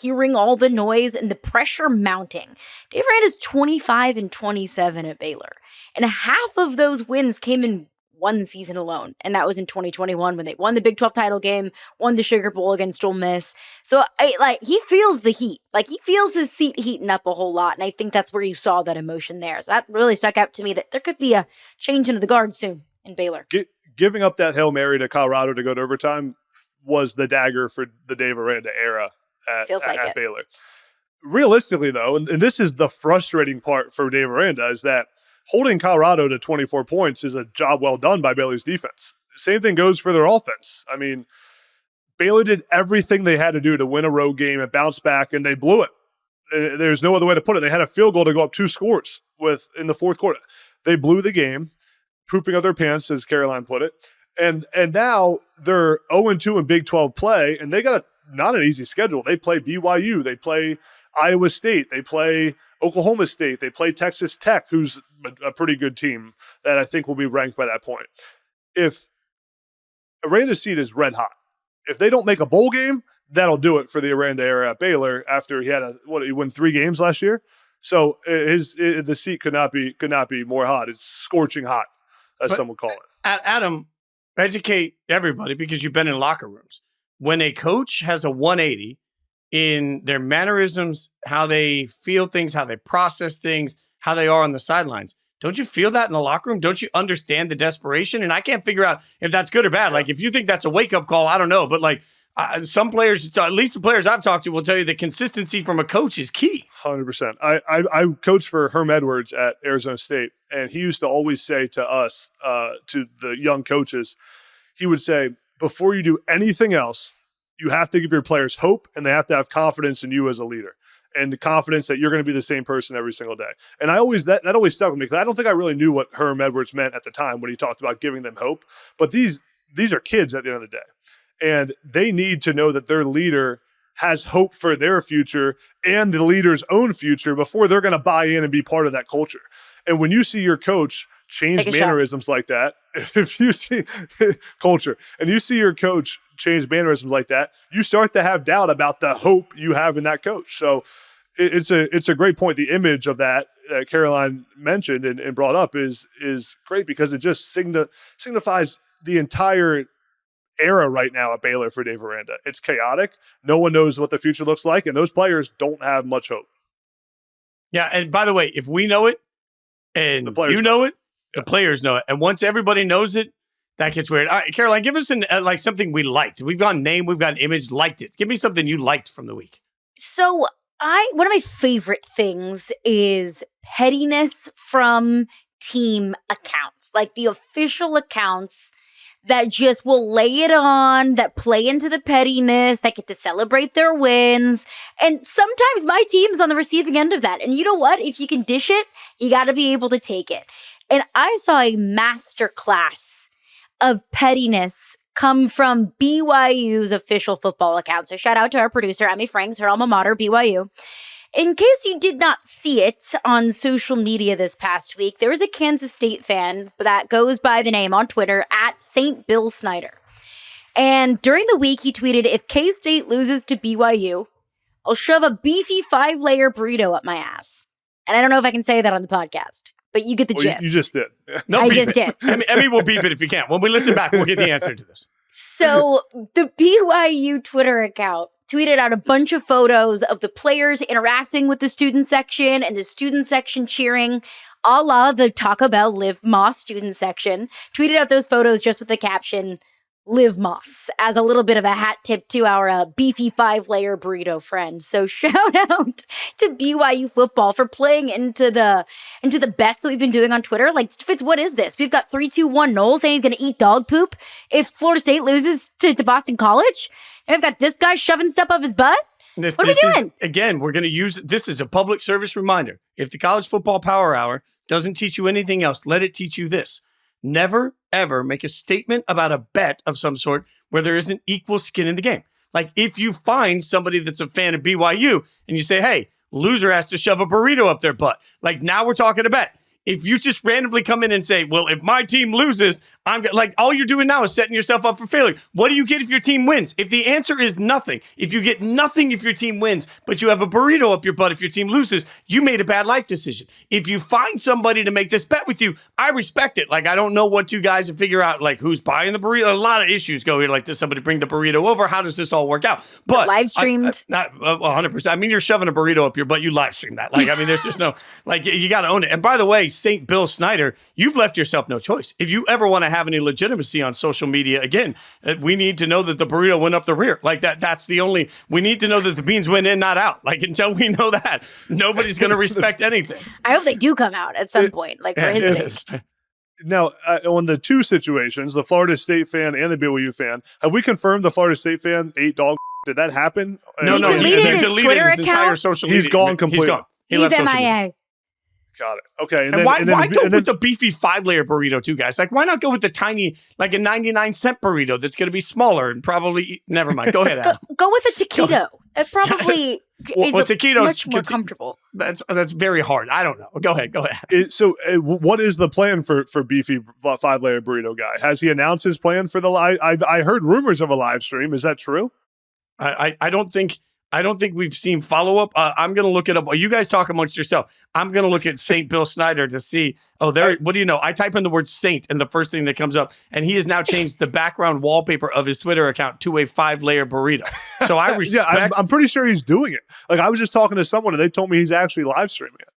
hearing all the noise and the pressure mounting. Dave Aranda's 25-27 at Baylor. And half of those wins came in one season alone. And that was in 2021 when they won the Big 12 title game, won the Sugar Bowl against Ole Miss. So he feels the heat. He feels his seat heating up a whole lot. And I think that's where you saw that emotion there. So that really stuck out to me that there could be a change into the guard soon in Baylor. Giving up that Hail Mary to Colorado to go to overtime was the dagger for the Dave Aranda era at Baylor. Realistically, though, and this is the frustrating part for Dave Aranda, is that holding Colorado to 24 points is a job well done by Baylor's defense. Same thing goes for their offense. I mean, Baylor did everything they had to do to win a road game and bounce back, and they blew it. There's no other way to put it. They had a field goal to go up 2 scores in the fourth quarter. They blew the game, pooping out their pants, as Caroline put it. And now they're 0-2 in Big 12 play, and they got not an easy schedule. They play BYU. They play Iowa State. They play Oklahoma State. They play Texas Tech, who's a pretty good team that I think will be ranked by that point. If Aranda's seat is red hot, if they don't make a bowl game, that'll do it for the Aranda era at Baylor after he had he won 3 games last year. So the seat could not be more hot. It's scorching hot, as some would call it. Adam, educate everybody because you've been in locker rooms. When a coach has a 180 in their mannerisms, how they feel things, how they process things, how they are on the sidelines. Don't you feel that in the locker room? Don't you understand the desperation? And I can't figure out if that's good or bad. If you think that's a wake-up call, I don't know. But some players, at least the players I've talked to, will tell you that consistency from a coach is key. 100%. I coached for Herm Edwards at Arizona State, and he used to always say to us, to the young coaches, he would say, before you do anything else, you have to give your players hope, and they have to have confidence in you as a leader, and the confidence that you're going to be the same person every single day. And that always stuck with me because I don't think I really knew what Herm Edwards meant at the time when he talked about giving them hope. But these are kids at the end of the day, and they need to know that their leader has hope for their future and the leader's own future before they're going to buy in and be part of that culture. And when you see your coach change mannerisms like that, if you see culture and you see your coach change mannerisms like that, you start to have doubt about the hope you have in that coach. So it's a great point. The image of that Caroline mentioned and brought up is great because it just signifies the entire era right now at Baylor for Dave Aranda. It's chaotic. No one knows what the future looks like, and those players don't have much hope. Yeah, and by the way, if we know it and you know it, the players know it. And once everybody knows it, that gets weird. All right, Caroline, give us something we liked. We've got a name, we've got an image, liked it. Give me something you liked from the week. So one of my favorite things is pettiness from team accounts, like the official accounts that just will lay it on, that play into the pettiness, that get to celebrate their wins. And sometimes my team's on the receiving end of that. And you know what? If you can dish it, you got to be able to take it. And I saw a masterclass of pettiness come from BYU's official football account. So shout out to our producer, Emmy Franks, her alma mater, BYU. In case you did not see it on social media this past week, there is a Kansas State fan that goes by the name on Twitter at St. Bill Snyder. And during the week, he tweeted, if K-State loses to BYU, I'll shove a beefy 5-layer burrito up my ass. And I don't know if I can say that on the podcast, but you get the gist. You just did. No, I just did. Emmy will beep it if you can. When we listen back, we'll get the answer to this. So the BYU Twitter account tweeted out a bunch of photos of the players interacting with the student section and the student section cheering, a la the Taco Bell Live Moss student section. Tweeted out those photos just with the caption, Live Moss, as a little bit of a hat tip to our beefy 5-layer burrito friend. So shout out to BYU football for playing into the bets that we've been doing on Twitter. Like, Fitz, what is this? We've got 3-2-1 Noel saying he's going to eat dog poop if Florida State loses to Boston College. And we've got this guy shoving stuff up his butt. What are we doing? Again, we're going to use this as a public service reminder. If the College Football Power Hour doesn't teach you anything else, let it teach you this. Never, ever make a statement about a bet of some sort where there isn't equal skin in the game. Like, if you find somebody that's a fan of BYU and you say, hey, loser has to shove a burrito up their butt. Like, now we're talking a bet. If you just randomly come in and say, well, if my team loses, like, all you're doing now is setting yourself up for failure. What do you get if your team wins? If the answer is nothing, if you get nothing if your team wins, but you have a burrito up your butt if your team loses, you made a bad life decision. If you find somebody to make this bet with you, I respect it. Like, I don't know what you guys to figure out, like, who's buying the burrito. A lot of issues go here. Like, does somebody bring the burrito over? How does this all work out? But live streamed. Not 100%. I mean, you're shoving a burrito up your butt. You live stream that. Like, I mean, there's just no, like, you got to own it. And by the way, St. Bill Snyder, you've left yourself no choice. If you ever want to have any legitimacy on social media, again, we need to know that the burrito went up the rear. Like, that's the only, we need to know that the beans went in, not out. Like, until we know that, nobody's going to respect anything. I hope they do come out at some point, like, for his sake. Now, on the two situations, the Florida State fan and the BYU fan, have we confirmed the Florida State fan ate dog? Did that happen? No, he deleted his Twitter his entire social media. He's gone completely. He's gone. He's MIA. Got it. Okay. And why go with the beefy 5-layer burrito too, guys? Like, why not go with the tiny, like a 99-cent burrito that's going to be smaller and probably, never mind. Go ahead, Adam. Go with a taquito. It probably is much more comfortable. That's very hard. I don't know. Go ahead. What is the plan for beefy 5-layer burrito guy? Has he announced his plan for the live? I heard rumors of a live stream. Is that true? I don't think we've seen follow-up. I'm going to look it up. While you guys talk amongst yourself, I'm going to look at St. Bill Snyder to see, what do you know? I type in the word Saint and the first thing that comes up, and he has now changed the background wallpaper of his Twitter account to a 5-layer burrito. So I respect. Yeah, I'm pretty sure he's doing it. Like, I was just talking to someone, and they told me he's actually live streaming it.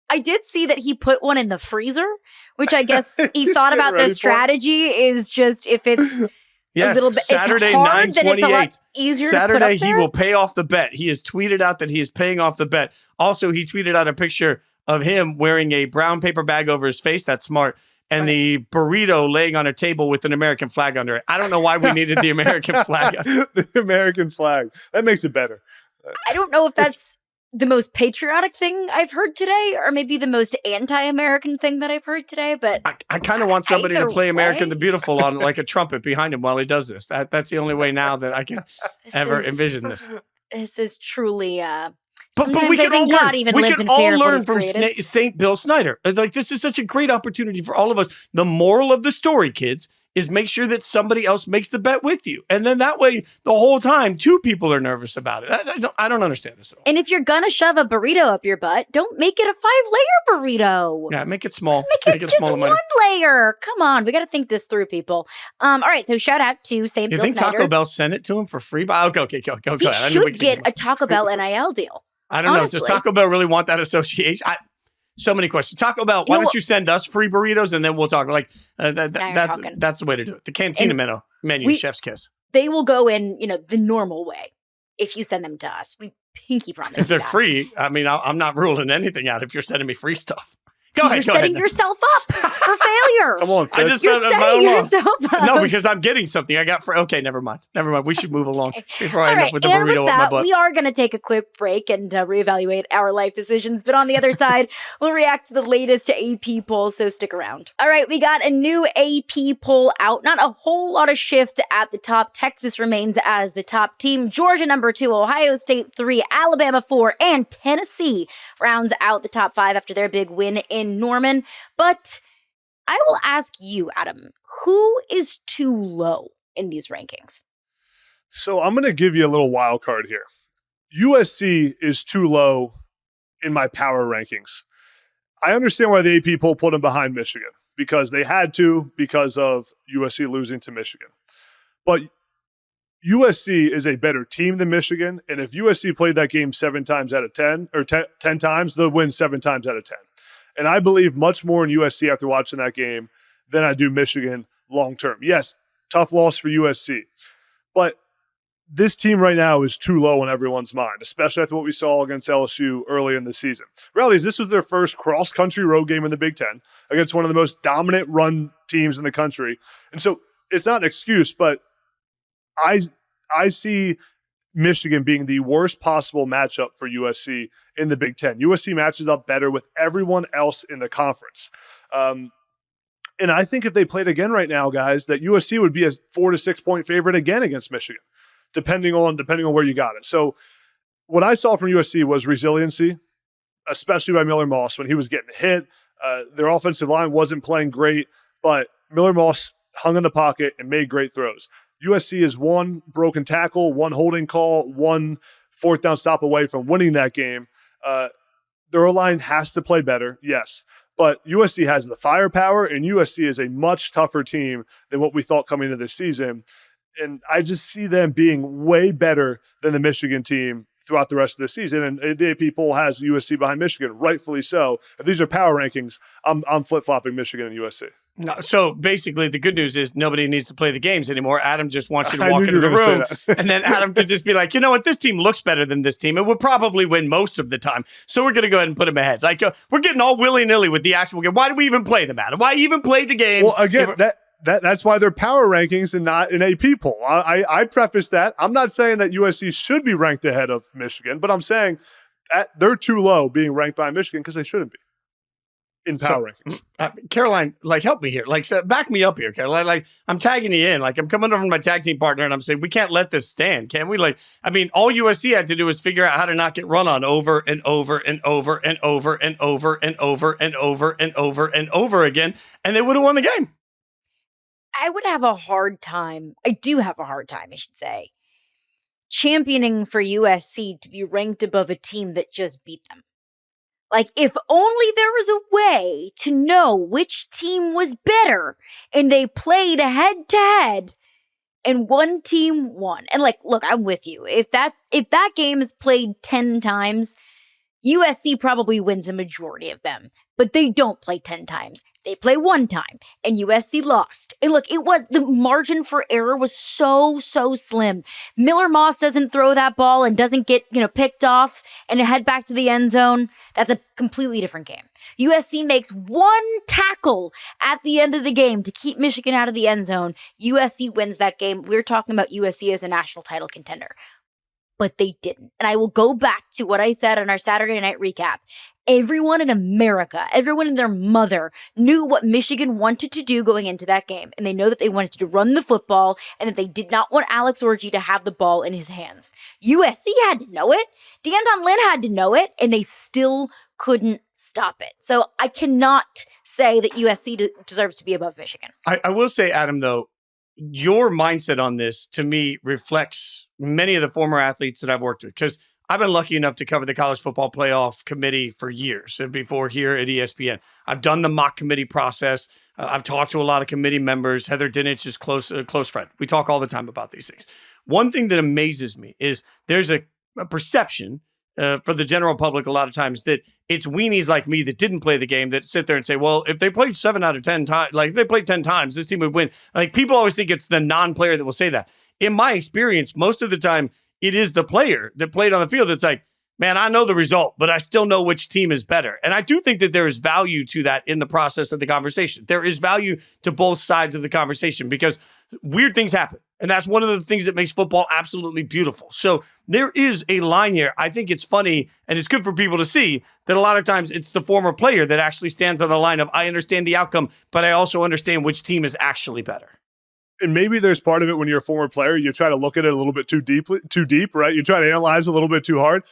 I did see that he put one in the freezer, which I guess he thought about the strategy is just if it's... Yes, a little bit. Saturday, it's hard, then it's a lot easier Saturday, to put up there. He will pay off the bet. He has tweeted out that he is paying off the bet. Also, he tweeted out a picture of him wearing a brown paper bag over his face. That's smart. And the burrito laying on a table with an American flag under it. I don't know why we needed the American flag. The American flag. That makes it better. I don't know if that's the most patriotic thing I've heard today, or maybe the most anti-American thing that I've heard today. But I kind of want somebody to play American the Beautiful on like a trumpet behind him while he does this. That's the only way now that I can envision this. This is truly. But we can all learn. We can all learn from St. Bill Snyder. Like, this is such a great opportunity for all of us. The moral of the story, kids, is make sure that somebody else makes the bet with you. And then that way, the whole time, two people are nervous about it. I don't understand this at all. And if you're going to shove a burrito up your butt, don't make it a 5-layer burrito. Yeah, make it small. Make it just one layer. Come on. We got to think this through, people. All right, so shout out to St. Bill Snyder. You think Taco Bell sent it to him for free? Okay, go ahead. He should get a Taco Bell NIL deal. I don't know. Does Taco Bell really want that association? So many questions. Taco Bell, why don't you send us free burritos and then we'll talk? Like that's the way to do it. The Cantina menu, chef's kiss. They will go in, the normal way if you send them to us. We pinky promise. If they're free, I mean, I'm not ruling anything out if you're sending me free stuff. You're setting yourself up for failure. Come on, Fitz. You're setting yourself up. No, because I'm getting something. I got free. Okay, never mind. We should move along before I end up with the burrito up my butt. We are going to take a quick break and reevaluate our life decisions. But on the other side, we'll react to the latest AP poll, so stick around. All right, we got a new AP poll out. Not a whole lot of shift at the top. Texas remains as the top team. Georgia number 2, Ohio State 3, Alabama 4, and Tennessee rounds out the top 5 after their big win in Norman. But I will ask you, Adam, who is too low in these rankings? So I'm going to give you a little wild card here. USC is too low in my power rankings. I understand why the AP poll put them behind Michigan, because they had to because of USC losing to Michigan. But USC is a better team than Michigan, and if USC played that game 7 times out of 10, or 10 times, they'll win 7 times out of 10. And I believe much more in USC after watching that game than I do Michigan long term. Yes, tough loss for USC, but this team right now is too low in everyone's mind, especially after what we saw against LSU early in the season. Reality is this was their first cross-country road game in the Big Ten against one of the most dominant run teams in the country. And so it's not an excuse, but I see Michigan being the worst possible matchup for USC in the Big Ten. USC matches up better with everyone else in the conference. And I think if they played again right now, guys, that USC would be a 4 to 6 point favorite again against Michigan, depending on where you got it. So what I saw from USC was resiliency, especially by Miller Moss when he was getting hit. Their offensive line wasn't playing great, but Miller Moss hung in the pocket and made great throws. USC is 1 broken tackle, 1 holding call, 1 fourth down stop away from winning that game. Their O-line has to play better, yes. But USC has the firepower, and USC is a much tougher team than what we thought coming into this season. And I just see them being way better than the Michigan team throughout the rest of the season. And the AP poll has USC behind Michigan, rightfully so. If these are power rankings, I'm flip-flopping Michigan and USC. No, so basically, the good news is nobody needs to play the games anymore. Adam just wants you to walk into the room, and then Adam could just be like, you know what, this team looks better than this team. It would probably win most of the time, so we're going to go ahead and put them ahead. Like, we're getting all willy-nilly with the actual game. Why do we even play them, Adam? Why even play the games? Well, again, that's why they're power rankings and not an AP poll. I preface that. I'm not saying that USC should be ranked ahead of Michigan, but I'm saying that they're too low being ranked by Michigan because they shouldn't be in power rankings. Caroline, like, help me here. Like, back me up here, Caroline. Like, I'm tagging you in. Like, I'm coming over from my tag team partner, and I'm saying, we can't let this stand, can we? Like, I mean, all USC had to do was figure out how to not get run on over and over and over and over and over and over and over and over and over again, and they would have won the game. I would have a hard time. I do have a hard time, I should say, championing for USC to be ranked above a team that just beat them. Like, if only there was a way to know which team was better and they played head to head and one team won. And like, look, I'm with you. If that game is played 10 times, USC probably wins a majority of them, but they don't play 10 times. They play 1 time, and USC lost. And look, the margin for error was so slim. Miller Moss doesn't throw that ball and doesn't get, picked off and head back to the end zone. That's a completely different game. USC makes 1 tackle at the end of the game to keep Michigan out of the end zone. USC wins that game. We're talking about USC as a national title contender. But they didn't. And I will go back to what I said on our Saturday night recap. Everyone in America, everyone and their mother knew what Michigan wanted to do going into that game. And they know that they wanted to run the football and that they did not want Alex Orji to have the ball in his hands. USC had to know it. D'Anton Lynn had to know it. And they still couldn't stop it. So I cannot say that USC deserves to be above Michigan. I will say, Adam, though, your mindset on this, to me, reflects many of the former athletes that I've worked with, because I've been lucky enough to cover the college football playoff committee for years before here at ESPN. I've done the mock committee process. I've talked to a lot of committee members. Heather Dinich is a close friend. We talk all the time about these things. One thing that amazes me is there's a perception for the general public a lot of times that it's weenies like me that didn't play the game that sit there and say, well, if they played 7 out of 10 times, like if they played 10 times, this team would win. Like, people always think it's the non-player that will say that. In my experience, most of the time, it is the player that played on the field that's like, man, I know the result, but I still know which team is better. And I do think that there is value to that in the process of the conversation. There is value to both sides of the conversation because weird things happen. And that's one of the things that makes football absolutely beautiful. So there is a line here. I think it's funny and it's good for people to see that a lot of times it's the former player that actually stands on the line of, I understand the outcome, but I also understand which team is actually better. And maybe there's part of it when you're a former player, you try to look at it a little bit too deep, right? You try to analyze a little bit too hard.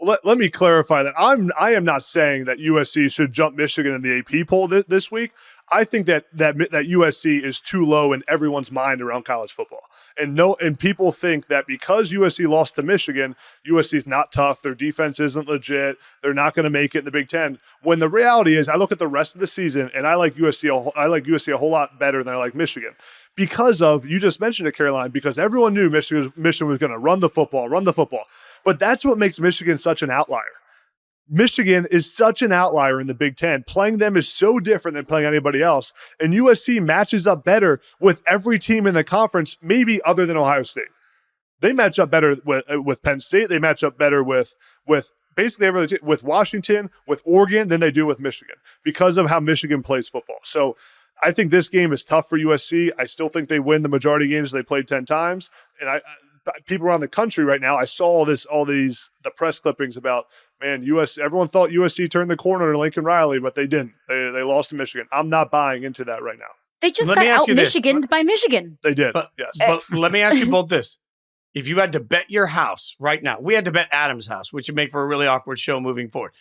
Let me clarify that I am not saying that USC should jump Michigan in the AP poll this week. I think that USC is too low in everyone's mind around college football. And people think that because USC lost to Michigan, USC is not tough, their defense isn't legit, they're not going to make it in the Big Ten. When the reality is, I look at the rest of the season and I like USC a whole lot better than I like Michigan. because of, you just mentioned it, Caroline, because everyone knew Michigan was going to run the football. But that's what makes Michigan such an outlier. Michigan is such an outlier in the Big Ten. Playing them is so different than playing anybody else. And USC matches up better with every team in the conference, maybe other than Ohio State. They match up better with Penn State. They match up better with basically every other team, with Washington, with Oregon, than they do with Michigan because of how Michigan plays football. So I think this game is tough for USC. I still think they win the majority of games they played 10 times. And people around the country right now, I saw the press clippings about, man, everyone thought USC turned the corner to Lincoln Riley, but they didn't. They lost to Michigan. I'm not buying into that right now. They just got out-Michiganed by Michigan. They did, yes. But let me ask you both this. If you had to bet your house right now, we had to bet Adam's house, which would make for a really awkward show moving forward.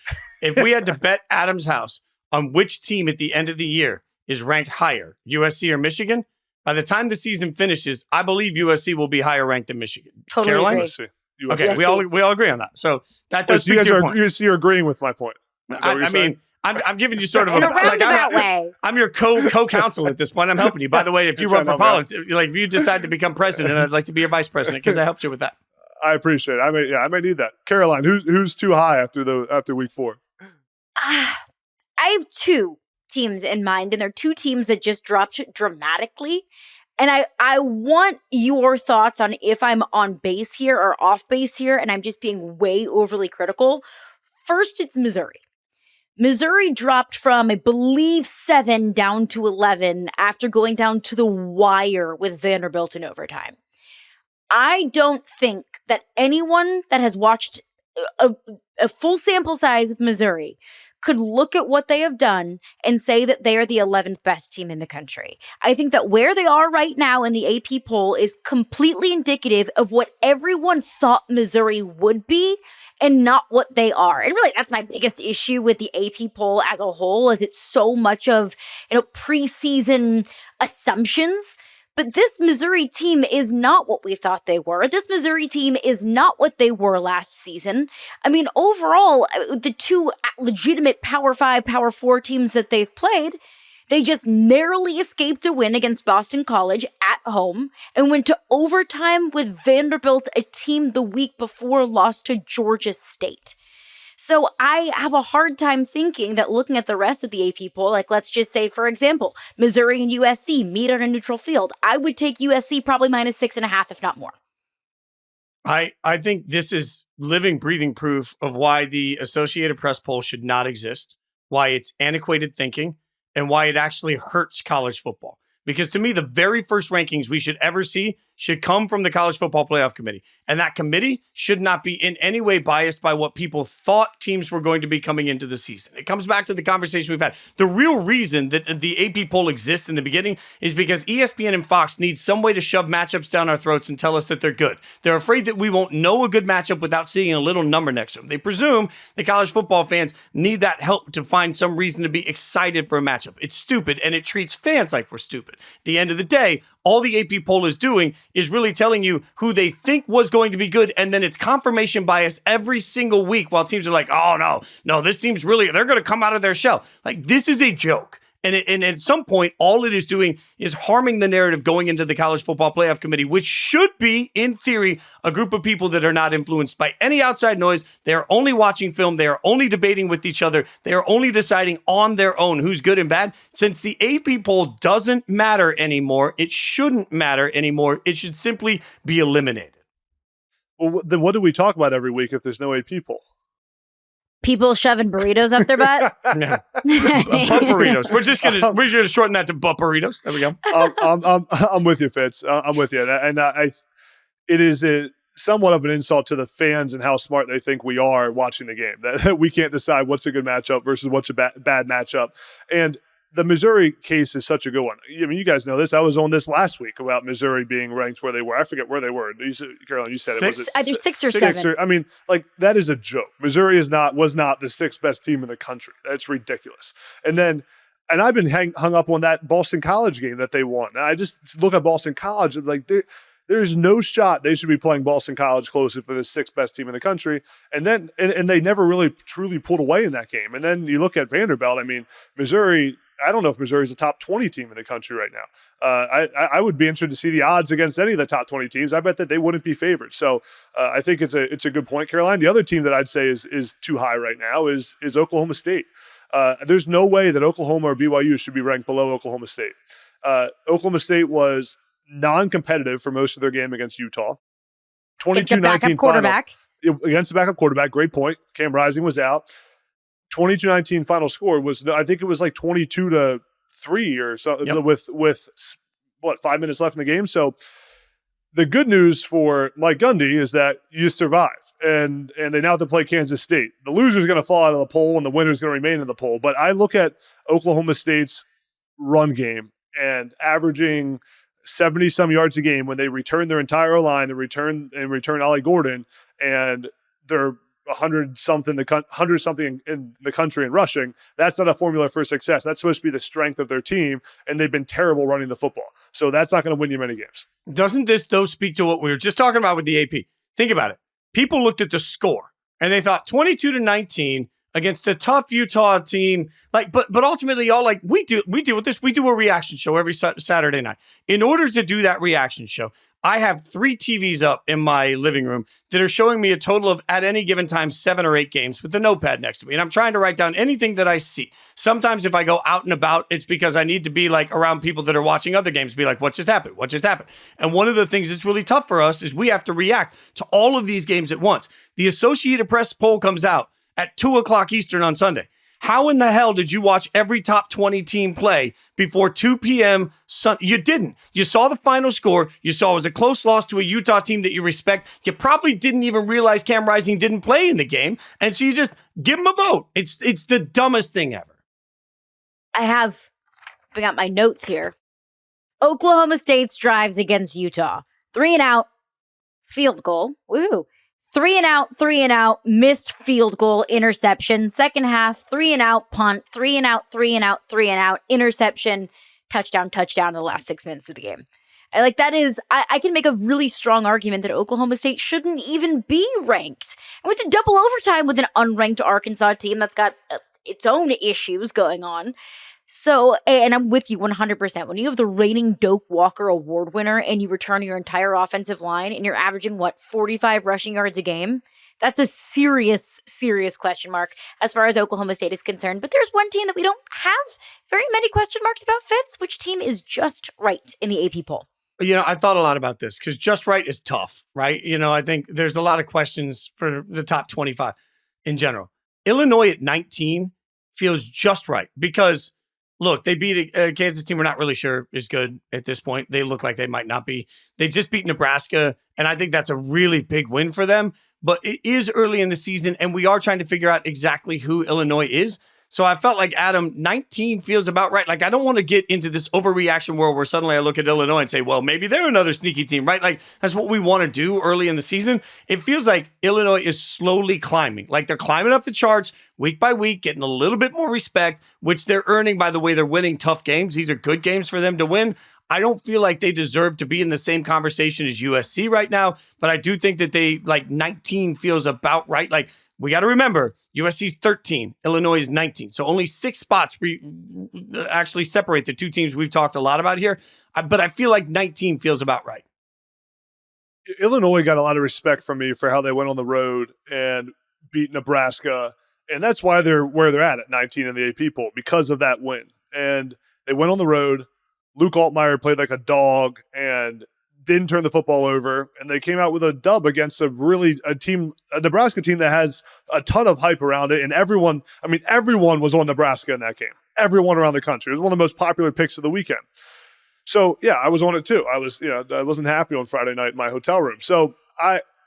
If we had to bet Adam's house on which team at the end of the year is ranked higher, USC or Michigan, by the time the season finishes, I believe USC will be higher ranked than Michigan. Totally Caroline? agree. USC. Okay, USC. we all agree on that. So that does you speak to your point. You're agreeing with my point. I mean, I'm giving you sort of in a roundabout way. I'm your co-counsel at this point. I'm helping you. By the way, if you run for politics, like if you decide to become president, I'd like to be your vice president because I helped you with that. I appreciate it. I may need that. Caroline, who's too high after week 4? I have 2 teams in mind, and they're 2 teams that just dropped dramatically. And I want your thoughts on if I'm on base here or off base here, and I'm just being way overly critical. First, it's Missouri. Missouri dropped from, I believe, 7 down to 11 after going down to the wire with Vanderbilt in overtime. I don't think that anyone that has watched a full sample size of Missouri could look at what they have done and say that they are the 11th best team in the country. I think that where they are right now in the AP poll is completely indicative of what everyone thought Missouri would be and not what they are. And really, that's my biggest issue with the AP poll as a whole, is it's so much of, preseason assumptions. But this Missouri team is not what we thought they were. This Missouri team is not what they were last season. I mean, overall, the 2 legitimate Power 5, Power 4 teams that they've played, they just narrowly escaped a win against Boston College at home and went to overtime with Vanderbilt, a team the week before lost to Georgia State. So I have a hard time thinking that looking at the rest of the AP poll, like let's just say, for example, Missouri and USC meet on a neutral field. I would take USC probably -6.5, if not more. I think this is living, breathing proof of why the Associated Press poll should not exist, why it's antiquated thinking, and why it actually hurts college football. Because to me, the very first rankings we should ever see should come from the College Football Playoff Committee. And that committee should not be in any way biased by what people thought teams were going to be coming into the season. It comes back to the conversation we've had. The real reason that the AP poll exists in the beginning is because ESPN and Fox need some way to shove matchups down our throats and tell us that they're good. They're afraid that we won't know a good matchup without seeing a little number next to them. They presume that college football fans need that help to find some reason to be excited for a matchup. It's stupid, and it treats fans like we're stupid. At the end of the day, all the AP poll is doing is really telling you who they think was going to be good, and then it's confirmation bias every single week while teams are like, oh, no, this team's really, they're going to come out of their shell. Like, this is a joke. And at some point, all it is doing is harming the narrative going into the College Football Playoff Committee, which should be, in theory, a group of people that are not influenced by any outside noise. They are only watching film. They are only debating with each other. They are only deciding on their own who's good and bad. Since the AP poll doesn't matter anymore, it shouldn't matter anymore. It should simply be eliminated. Well, then what do we talk about every week if there's no AP poll? People shoving burritos up their butt? No. Butt burritos. We're gonna shorten that to butt burritos. There we go. I'm with you, Fitz. I'm with you, and it is somewhat of an insult to the fans and how smart they think we are watching the game. That we can't decide what's a good matchup versus what's a bad matchup, and the Missouri case is such a good one. I mean, you guys know this. I was on this last week about Missouri being ranked where they were. I forget where they were. Caroline, you said six? it. Was Either 6 or 7. I mean, like, that is a joke. Missouri was not the 6th best team in the country. That's ridiculous. And I've been hung up on that Boston College game that they won. And I just look at Boston College and like there's no shot they should be playing Boston College closely for the sixth best team in the country. And then, and they never really truly pulled away in that game. And then you look at Vanderbilt. I mean, Missouri, I don't know if Missouri is a top 20 team in the country right now. I would be interested to see the odds against any of the top 20 teams. I bet that they wouldn't be favored. So I think it's a good point, Caroline. The other team that I'd say is too high right now is Oklahoma State. There's no way that Oklahoma or BYU should be ranked below Oklahoma State. Oklahoma State was non-competitive for most of their game against Utah. 22-19 quarterback. Against the backup quarterback. Great point. Cam Rising was out. 22-19 final score was, I think it was like 22-3 or something with 5 minutes left in the game. So the good news for Mike Gundy is that you survive, and they now have to play Kansas State. The loser is going to fall out of the poll, and the winner is going to remain in the poll. But I look at Oklahoma State's run game and averaging 70-some yards a game when they return their entire line and return Ollie Gordon, and they're 100-something in the country in rushing. That's not a formula for success. That's supposed to be the strength of their team, and they've been terrible running the football. So that's not going to win you many games. Doesn't this, though, speak to what we were just talking about with the AP? Think about it. People looked at the score, and they thought 22-19 against a tough Utah team. But ultimately, y'all, we deal with this. We do a reaction show every Saturday night. In order to do that reaction show, I have 3 TVs up in my living room that are showing me a total of, at any given time, 7 or 8 games with the notepad next to me. And I'm trying to write down anything that I see. Sometimes if I go out and about, it's because I need to be around people that are watching other games, be like, what just happened? What just happened? And one of the things that's really tough for us is we have to react to all of these games at once. The Associated Press poll comes out at 2:00 Eastern on Sunday. How in the hell did you watch every top 20 team play before 2 p.m. You didn't. You saw the final score. You saw it was a close loss to a Utah team that you respect. You probably didn't even realize Cam Rising didn't play in the game. And so you just give him a vote. It's the dumbest thing ever. I got my notes here. Oklahoma State's drives against Utah. 3 and out, field goal. Woo. 3 and out, missed field goal, interception. Second half, 3 and out, punt, 3 and out, 3 and out, 3 and out, interception, touchdown in the last 6 minutes of the game. I can make a really strong argument that Oklahoma State shouldn't even be ranked. And with a double overtime with an unranked Arkansas team that's got its own issues going on. So, and I'm with you 100%. When you have the reigning Doak Walker Award winner and you return your entire offensive line and you're averaging, 45 rushing yards a game? That's a serious question mark as far as Oklahoma State is concerned. But there's one team that we don't have very many question marks about, Fitz. Which team is just right in the AP poll? I thought a lot about this because just right is tough, right? I think there's a lot of questions for the top 25 in general. Illinois at 19 feels just right because look, they beat a Kansas team we're not really sure is good at this point. They look like they might not be. They just beat Nebraska, and I think that's a really big win for them. But it is early in the season, and we are trying to figure out exactly who Illinois is. So I felt like, Adam, 19 feels about right. I don't want to get into this overreaction world where suddenly I look at Illinois and say, well, maybe they're another sneaky team, right? That's what we want to do early in the season. It feels like Illinois is slowly climbing. They're climbing up the charts week by week, getting a little bit more respect, which they're earning by the way they're winning tough games. These are good games for them to win. I don't feel like they deserve to be in the same conversation as USC right now, but I do think that 19 feels about right. We got to remember, USC's 13, Illinois is 19. So only 6 spots actually separate the two teams we've talked a lot about here. But I feel like 19 feels about right. Illinois got a lot of respect from me for how they went on the road and beat Nebraska. And that's why they're where they're at 19 in the AP poll, because of that win. And they went on the road. Luke Altmaier played like a dog and didn't turn the football over, and they came out with a dub against a Nebraska team that has a ton of hype around it, and everyone was on Nebraska in that game. Everyone around the country. It was one of the most popular picks of the weekend. So yeah, I was on it too. I wasn't happy on Friday night in my hotel room.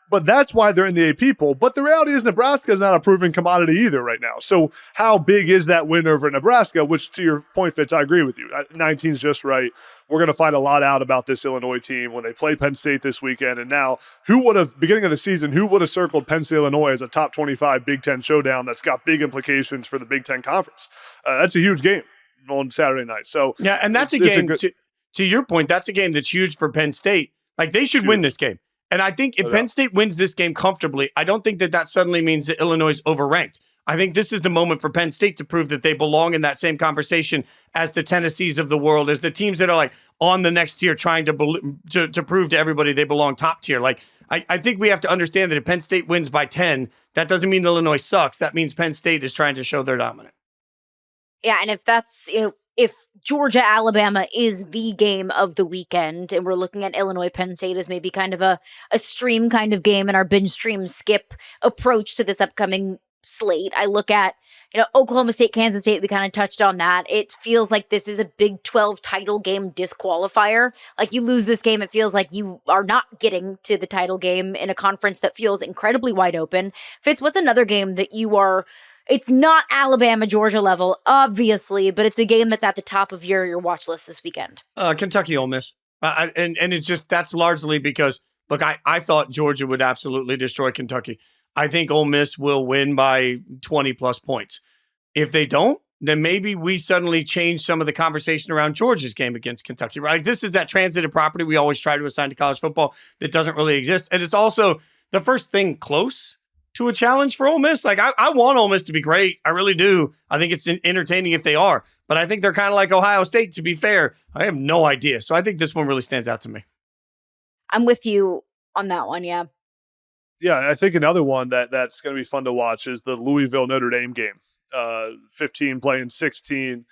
But that's why they're in the AP poll. But the reality is Nebraska is not a proven commodity either right now. So how big is that win over Nebraska? Which, to your point, Fitz, I agree with you. 19 is just right. We're going to find a lot out about this Illinois team when they play Penn State this weekend. And now, beginning of the season, who would have circled Penn State, Illinois as a top 25 Big Ten showdown that's got big implications for the Big Ten Conference? That's a huge game on Saturday night. So yeah, and that's a game, to your point, that's a game that's huge for Penn State. Like, they should win this game. And I think if Penn State wins this game comfortably, I don't think that suddenly means that Illinois is overranked. I think this is the moment for Penn State to prove that they belong in that same conversation as the Tennessees of the world, as the teams that are like on the next tier trying to prove to everybody they belong top tier. Like, I think we have to understand that if Penn State wins by 10, that doesn't mean Illinois sucks. That means Penn State is trying to show they're dominant. Yeah, and if that's, if Georgia, Alabama is the game of the weekend, and we're looking at Illinois, Penn State as maybe kind of a stream kind of game in our binge stream skip approach to this upcoming slate, I look at, Oklahoma State, Kansas State, we kind of touched on that. It feels like this is a Big 12 title game disqualifier. Like, you lose this game, it feels like you are not getting to the title game in a conference that feels incredibly wide open. Fitz, what's another game that it's not Alabama, Georgia level, obviously, but it's a game that's at the top of your watch list this weekend? Kentucky, Ole Miss. And it's just, that's largely because, look, I thought Georgia would absolutely destroy Kentucky. I think Ole Miss will win by 20 plus points. If they don't, then maybe we suddenly change some of the conversation around Georgia's game against Kentucky, right? This is that transitive property we always try to assign to college football that doesn't really exist. And it's also the first thing close to a challenge for Ole Miss. Like, I want Ole Miss to be great. I really do. I think it's entertaining if they are. But I think they're kind of like Ohio State, to be fair. I have no idea. So I think this one really stands out to me. I'm with you on that one, yeah. Yeah, I think another one that's going to be fun to watch is the Louisville-Notre Dame game. 15 playing 16.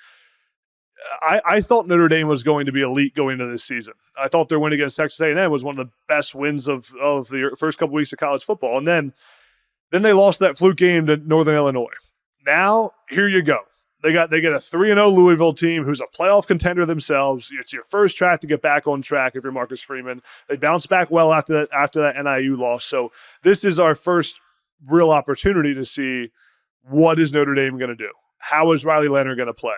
I thought Notre Dame was going to be elite going into this season. I thought their win against Texas A&M was one of the best wins of the first couple weeks of college football. And then they lost that fluke game to Northern Illinois. Now, here you go. They get a 3-0 Louisville team who's a playoff contender themselves. It's your first track to get back on track if you're Marcus Freeman. They bounced back well after that NIU loss. So this is our first real opportunity to see what is Notre Dame going to do. How is Riley Leonard going to play?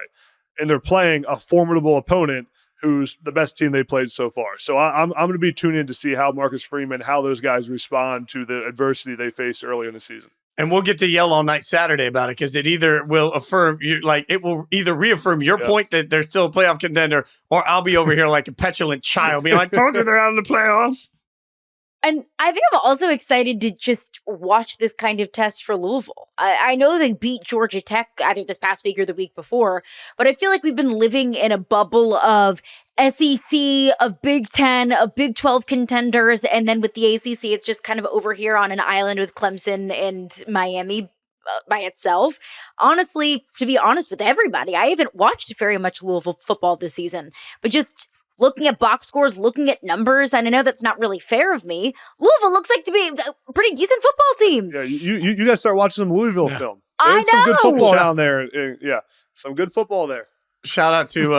And they're playing a formidable opponent who's the best team they played so far. So I'm going to be tuned in to see how Marcus Freeman, how those guys respond to the adversity they faced early in the season. And we'll get to yell all night Saturday about it because it either will affirm you, like it will either reaffirm your point that they're still a playoff contender, or I'll be over here like a petulant child being like, told you they're out of the playoffs. And I think I'm also excited to just watch this kind of test for Louisville. I know they beat Georgia Tech either this past week or the week before, but I feel like we've been living in a bubble of SEC, of Big 10, of Big 12 contenders, and then with the ACC, it's just kind of over here on an island with Clemson and Miami by itself. Honestly, to be honest with everybody, I haven't watched very much Louisville football this season, but just looking at box scores, looking at numbers, and I know that's not really fair of me, Louisville looks like to be a pretty decent football team. Yeah, you got to start watching some Louisville film. I know. Some good football down there. Yeah, some good football there. Shout out to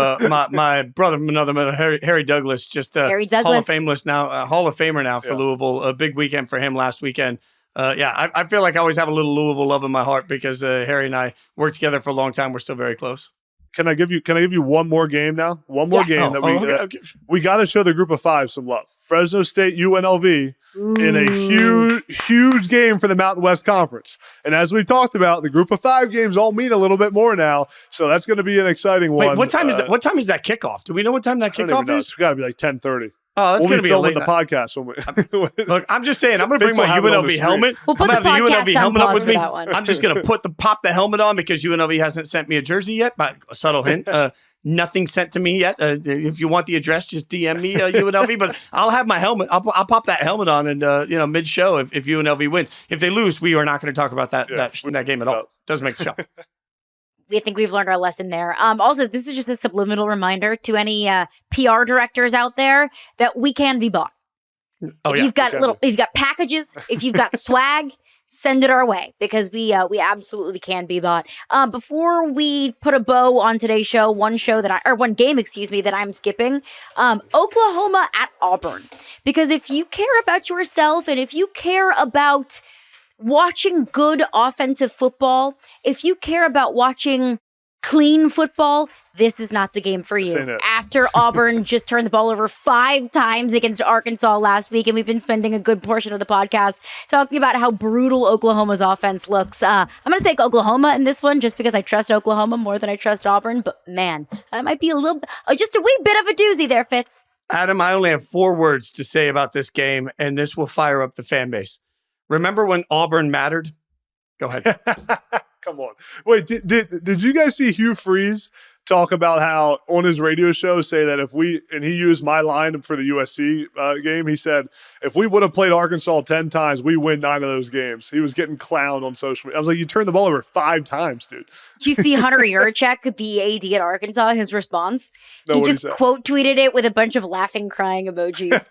my brother from another man, Harry Douglas, just Harry Douglas. Hall of Famer now for Louisville. A big weekend for him last weekend. I feel like I always have a little Louisville love in my heart because Harry and I worked together for a long time. We're still very close. Can I give you one more game now? One more game that we got to show the group of five some love. Fresno State, UNLV in a huge game for the Mountain West Conference. And as we talked about, the group of five games all mean a little bit more now. So that's going to be an exciting one. Wait, what time is that? What time is that kickoff? Do we know what time that kickoff is? It's got to be like 10:30. Oh, that's going to be a late the podcast. When we, look, I'm just saying, I'm going to bring my UNLV helmet. We'll put the UNLV helmet up with me. I'm just going to pop the helmet on because UNLV hasn't sent me a jersey yet. But a subtle hint, nothing sent to me yet. If you want the address, just DM me UNLV. But I'll have my helmet. I'll pop that helmet on and mid show if UNLV wins. If they lose, we are not going to talk about that game at all. Doesn't make the show. I think we've learned our lesson there. Also, this is just a subliminal reminder to any PR directors out there that we can be bought. If you've got packages, if you've got swag, send it our way because we absolutely can be bought. Before we put a bow on today's show, one game, that I'm skipping, Oklahoma at Auburn. Because if you care about yourself and if you care about watching good offensive football, if you care about watching clean football, this is not the game for you. After Auburn just turned the ball over 5 times against Arkansas last week, and we've been spending a good portion of the podcast talking about how brutal Oklahoma's offense looks. I'm going to take Oklahoma in this one just because I trust Oklahoma more than I trust Auburn, but man, that might be just a wee bit of a doozy there, Fitz. Adam, I only have 4 words to say about this game, and this will fire up the fan base. Remember when Auburn mattered? Go ahead. Come on. Wait, did you guys see Hugh Freeze talk about how on his radio show say that and he used my line for the USC game, he said, if we would have played Arkansas 10 times, we win 9 of those games. He was getting clowned on social media. I was like, you turned the ball over 5 times, dude. Did you see Hunter Yurachek, the AD at Arkansas, his response? No, he just quote tweeted it with a bunch of laughing, crying emojis.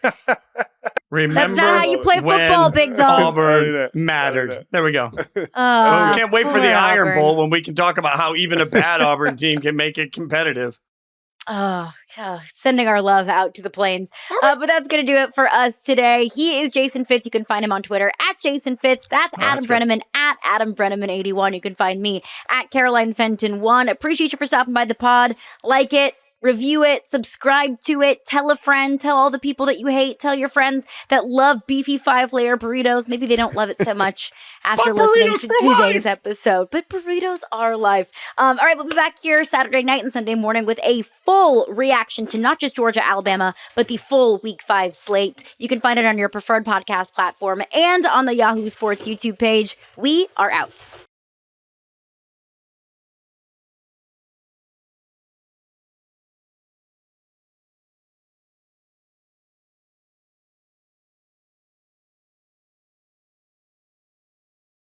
Remember That's not how you play football, big dog. Auburn mattered. There we go. Can't wait for the Iron Auburn. Bowl when we can talk about how even a bad Auburn team can make it competitive. Oh, God. Sending our love out to the plains. But that's going to do it for us today. He is Jason Fitz. You can find him on Twitter at Jason Fitz. That's Adam Breneman at Adam Breneman81. You can find me at Caroline Fenton1. Appreciate you for stopping by the pod. Like it. Review it, subscribe to it, tell a friend, tell all the people that you hate, tell your friends that love beefy 5-layer burritos. Maybe they don't love it so much after listening to today's episode, but burritos are life. All right, we'll be back here Saturday night and Sunday morning with a full reaction to not just Georgia, Alabama, but the full Week 5 slate. You can find it on your preferred podcast platform and on the Yahoo Sports YouTube page. We are out.